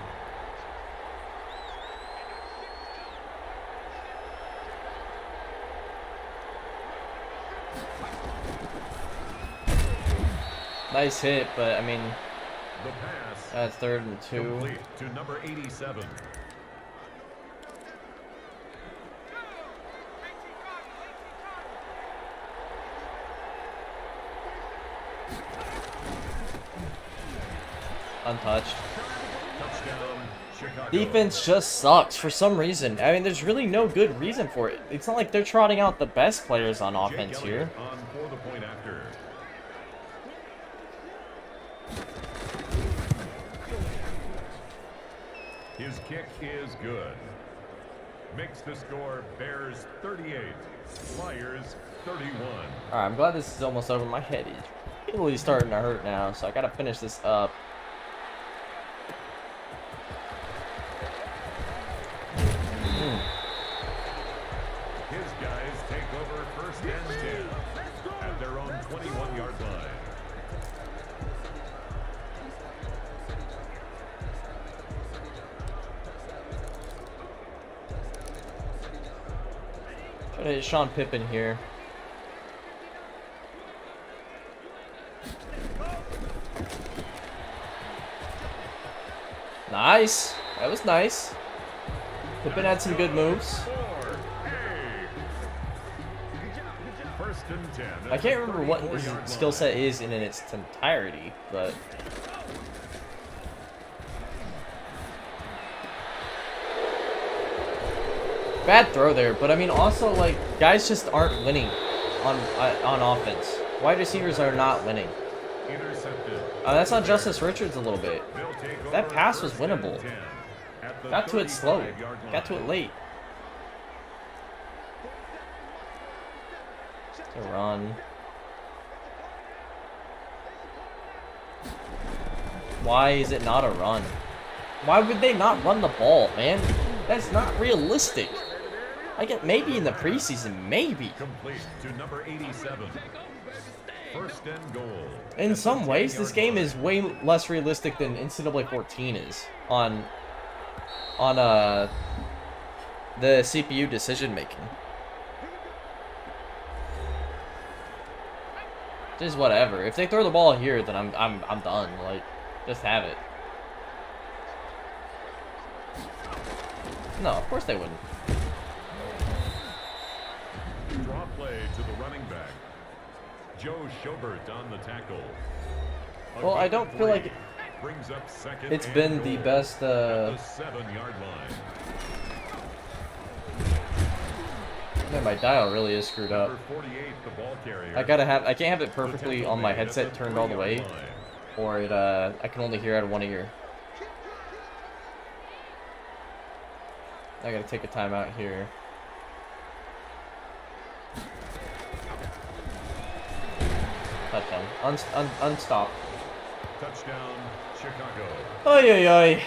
Nice hit, but I mean, The pass that's 3rd and 2. complete to number 87. Untouched. Touchdown, Chicago. Defense just sucks for some reason. I mean, there's really no good reason for it. It's not like they're trotting out the best players on offense Jake here. Elliott on for the point after. His kick is good. Makes the score Bears 38, Flyers 31. Alright, I'm glad this is almost over. My head is really starting to hurt now, so I gotta finish this up. His guys take over 1st and 10 at their own 21-yard line. Try to hit Sean Pippen here. Nice. That was nice. Pippen had some good moves. First and 10. I can't remember what his skill set is in its entirety, but bad throw there. But I mean, also like guys just aren't winning on offense. Wide receivers are not winning. Intercepted. That's on Justice Richards a little bit. They'll take That over pass was 1st and winnable. 10 at the Got to it slow. 35-yard line. Got to it late. It's a run. Why is it not a run? Why would they not run the ball, man? That's not realistic. I get maybe in the preseason, maybe. Complete to number 87. First and goal. In some ways, this game is way less realistic than NCAA 14 is on the CPU decision making. Just whatever. If they throw the ball here, then I'm done. Like, just have it. No, of course they wouldn't. Draw play to the running back. Joe Schobert on the tackle. Well, I don't feel like brings up second it's and been the goal best. at the 7-yard line. Man, my dial really is screwed up. Number 48, the ball carrier. I can't have it perfectly on my headset turned all the way, or it I can only hear out of one ear. I gotta take a timeout here. Touchdown. Unstop. Touchdown, Chicago. Oy, oy, oy.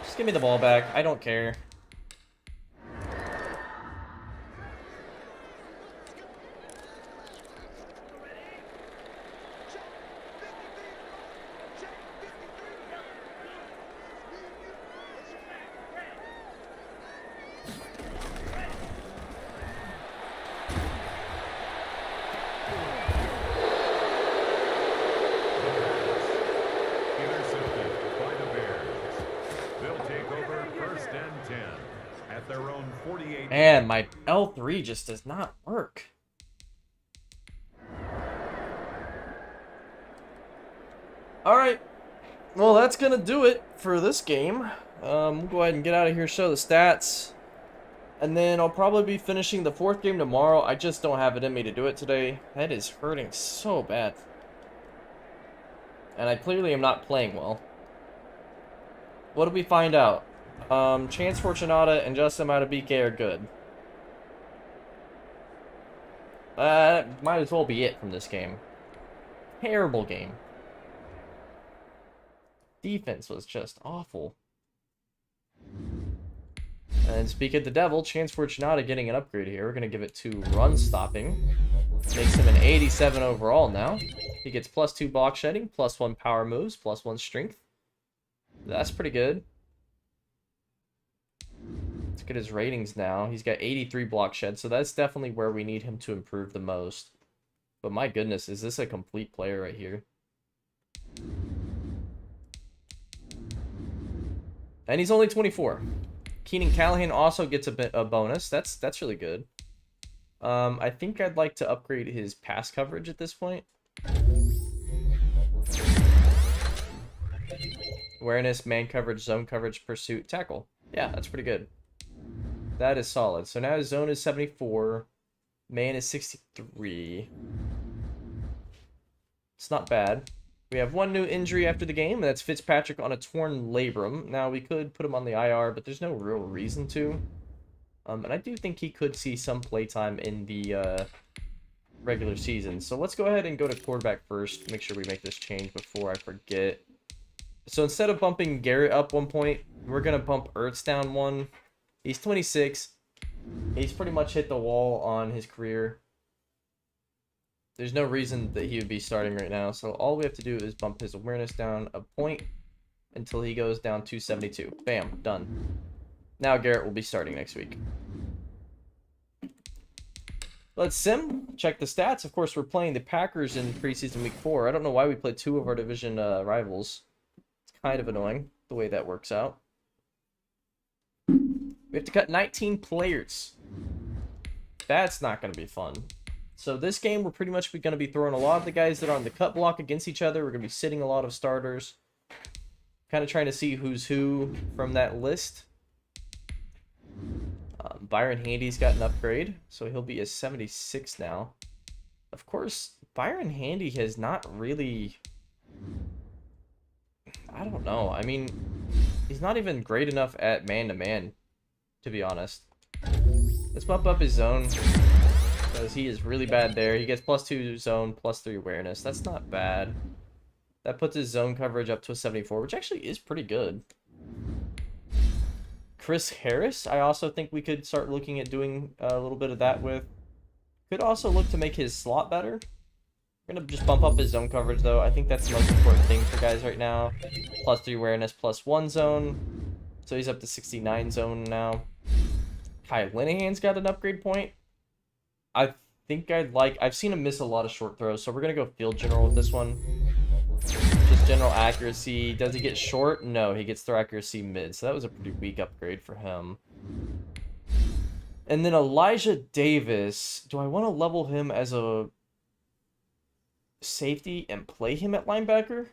Just give me the ball back. I don't care. Intercepted by the Bears. They'll take over first and 10 at their own 48. Man, my L3 just does not work. Alright. Well, that's going to do it for this game. We'll go ahead and get out of here, show the stats. And then I'll probably be finishing the 4th game tomorrow. I just don't have it in me to do it today. Head is hurting so bad. And I clearly am not playing well. What did we find out? Chance Fortunata and Justin Matabike are good. Might as well be it from this game. Terrible game. Defense was just awful. And speak of the devil, Chance Fortunata getting an upgrade here. We're going to give it to run stopping. Makes him an 87 overall now. He gets +2 block shedding, +1 power moves, +1 strength. That's pretty good. Let's get his ratings now. He's got 83 block shed, so that's definitely where we need him to improve the most. But my goodness, is this a complete player right here? And he's only 24. Keenan Callahan also gets a bonus. That's really good. I think I'd like to upgrade his pass coverage at this point. Awareness, man coverage, zone coverage, pursuit, tackle. Yeah, that's pretty good. That is solid. So now his zone is 74. Man is 63. It's not bad. We have one new injury after the game, and that's Fitzpatrick on a torn labrum. Now, we could put him on the IR, but there's no real reason to. And I do think he could see some playtime in the regular season. So let's go ahead and go to quarterback first. Make sure we make this change before I forget. So instead of bumping Garrett up 1 point, we're going to bump Ertz down 1. He's 26. He's pretty much hit the wall on his career. There's no reason that he would be starting right now. So all we have to do is bump his awareness down a point until he goes down to 72. Bam, done. Now Garrett will be starting next week. Let's sim, check the stats. Of course, we're playing the Packers in preseason week 4. I don't know why we played 2 of our division rivals. It's kind of annoying the way that works out. We have to cut 19 players. That's not going to be fun. So this game, we're pretty much going to be throwing a lot of the guys that are on the cut block against each other. We're going to be sitting a lot of starters. Kind of trying to see who's who from that list. Byron Handy's got an upgrade, so he'll be a 76 now. Of course, Byron Handy has not really... I don't know. I mean, he's not even great enough at man-to-man, to be honest. Let's bump up his zone. Because he is really bad there. He gets +2 zone, +3 awareness. That's not bad. That puts his zone coverage up to a 74, which actually is pretty good. Chris Harris, I also think we could start looking at doing a little bit of that with. Could also look to make his slot better. We're going to just bump up his zone coverage, though. I think that's the most important thing for guys right now. +3 awareness, +1 zone. So he's up to 69 zone now. Kai Linehan's got an upgrade point. I think I've seen him miss a lot of short throws, so we're going to go field general with this one. Just general accuracy. Does he get short? No, he gets throw accuracy mid. So that was a pretty weak upgrade for him. And then Elijah Davis. Do I want to level him as a safety and play him at linebacker?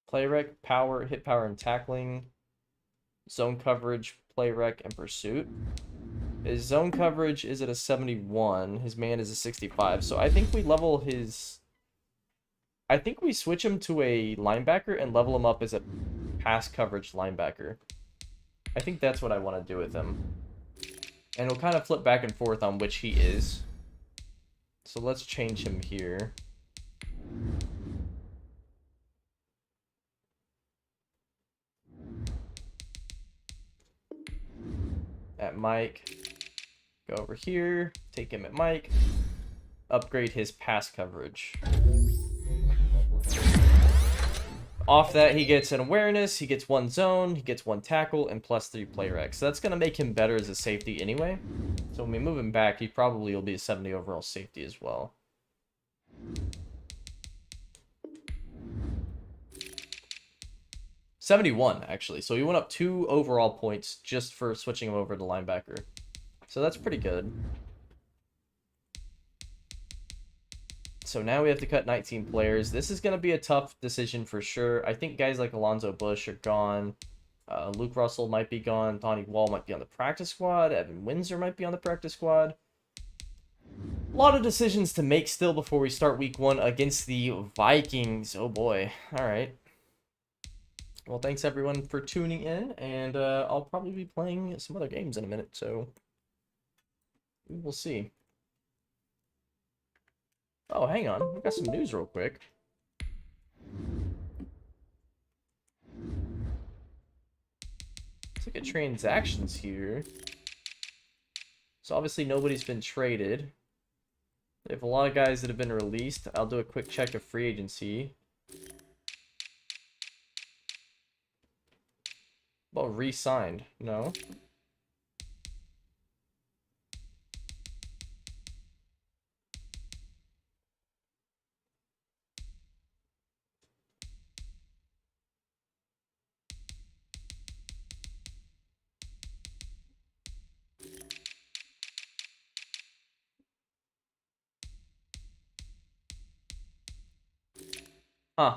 Play rec, power, hit power, and tackling. Zone coverage, play rec, and pursuit. His zone coverage is at a 71. His man is a 65. So I think we level his... I think we switch him to a linebacker and level him up as a pass coverage linebacker. I think that's what I want to do with him. And we'll kind of flip back and forth on which he is. So let's change him here. At Mike. Go over here. Take him at Mike. Upgrade his pass coverage. Off that, he gets an awareness, he gets 1 zone, he gets 1 tackle, and +3 play rec. So that's going to make him better as a safety anyway. So when we move him back, he probably will be a 70 overall safety as well. '71, actually. So he went up 2 overall points just for switching him over to linebacker. So that's pretty good. So now we have to cut 19 players. This is going to be a tough decision for sure. I think guys like Alonzo Bush are gone. Luke Russell might be gone. Donnie Wall might be on the practice squad. Evan Windsor might be on the practice squad. A lot of decisions to make still before we start week 1 against the Vikings. Oh boy. All right. Well, thanks everyone for tuning in, and I'll probably be playing some other games in a minute, so we will see. Oh, hang on. We got some news real quick. Let's look at transactions here. So obviously nobody's been traded. We have a lot of guys that have been released. I'll do a quick check of free agency. Well, re-signed. No. Huh.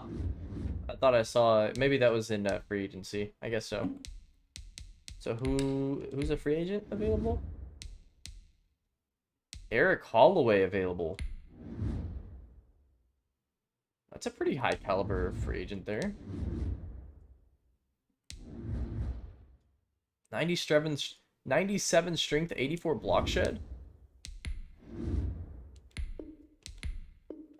I thought I saw it. Maybe that was in free agency. I guess so. So who's a free agent available? Eric Holloway available. That's a pretty high caliber free agent there. 97 strength, 84 block shed.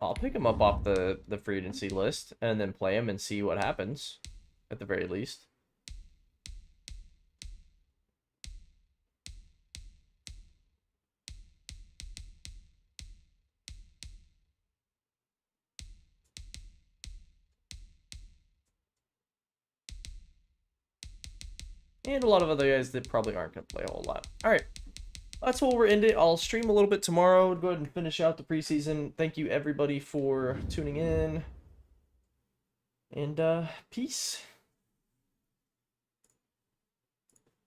I'll pick him up off the free agency list and then play him and see what happens at the very least. And a lot of other guys that probably aren't going to play a whole lot. All right. That's what we're ending. I'll stream a little bit tomorrow. Go ahead and finish out the preseason. Thank you, everybody, for tuning in. And peace.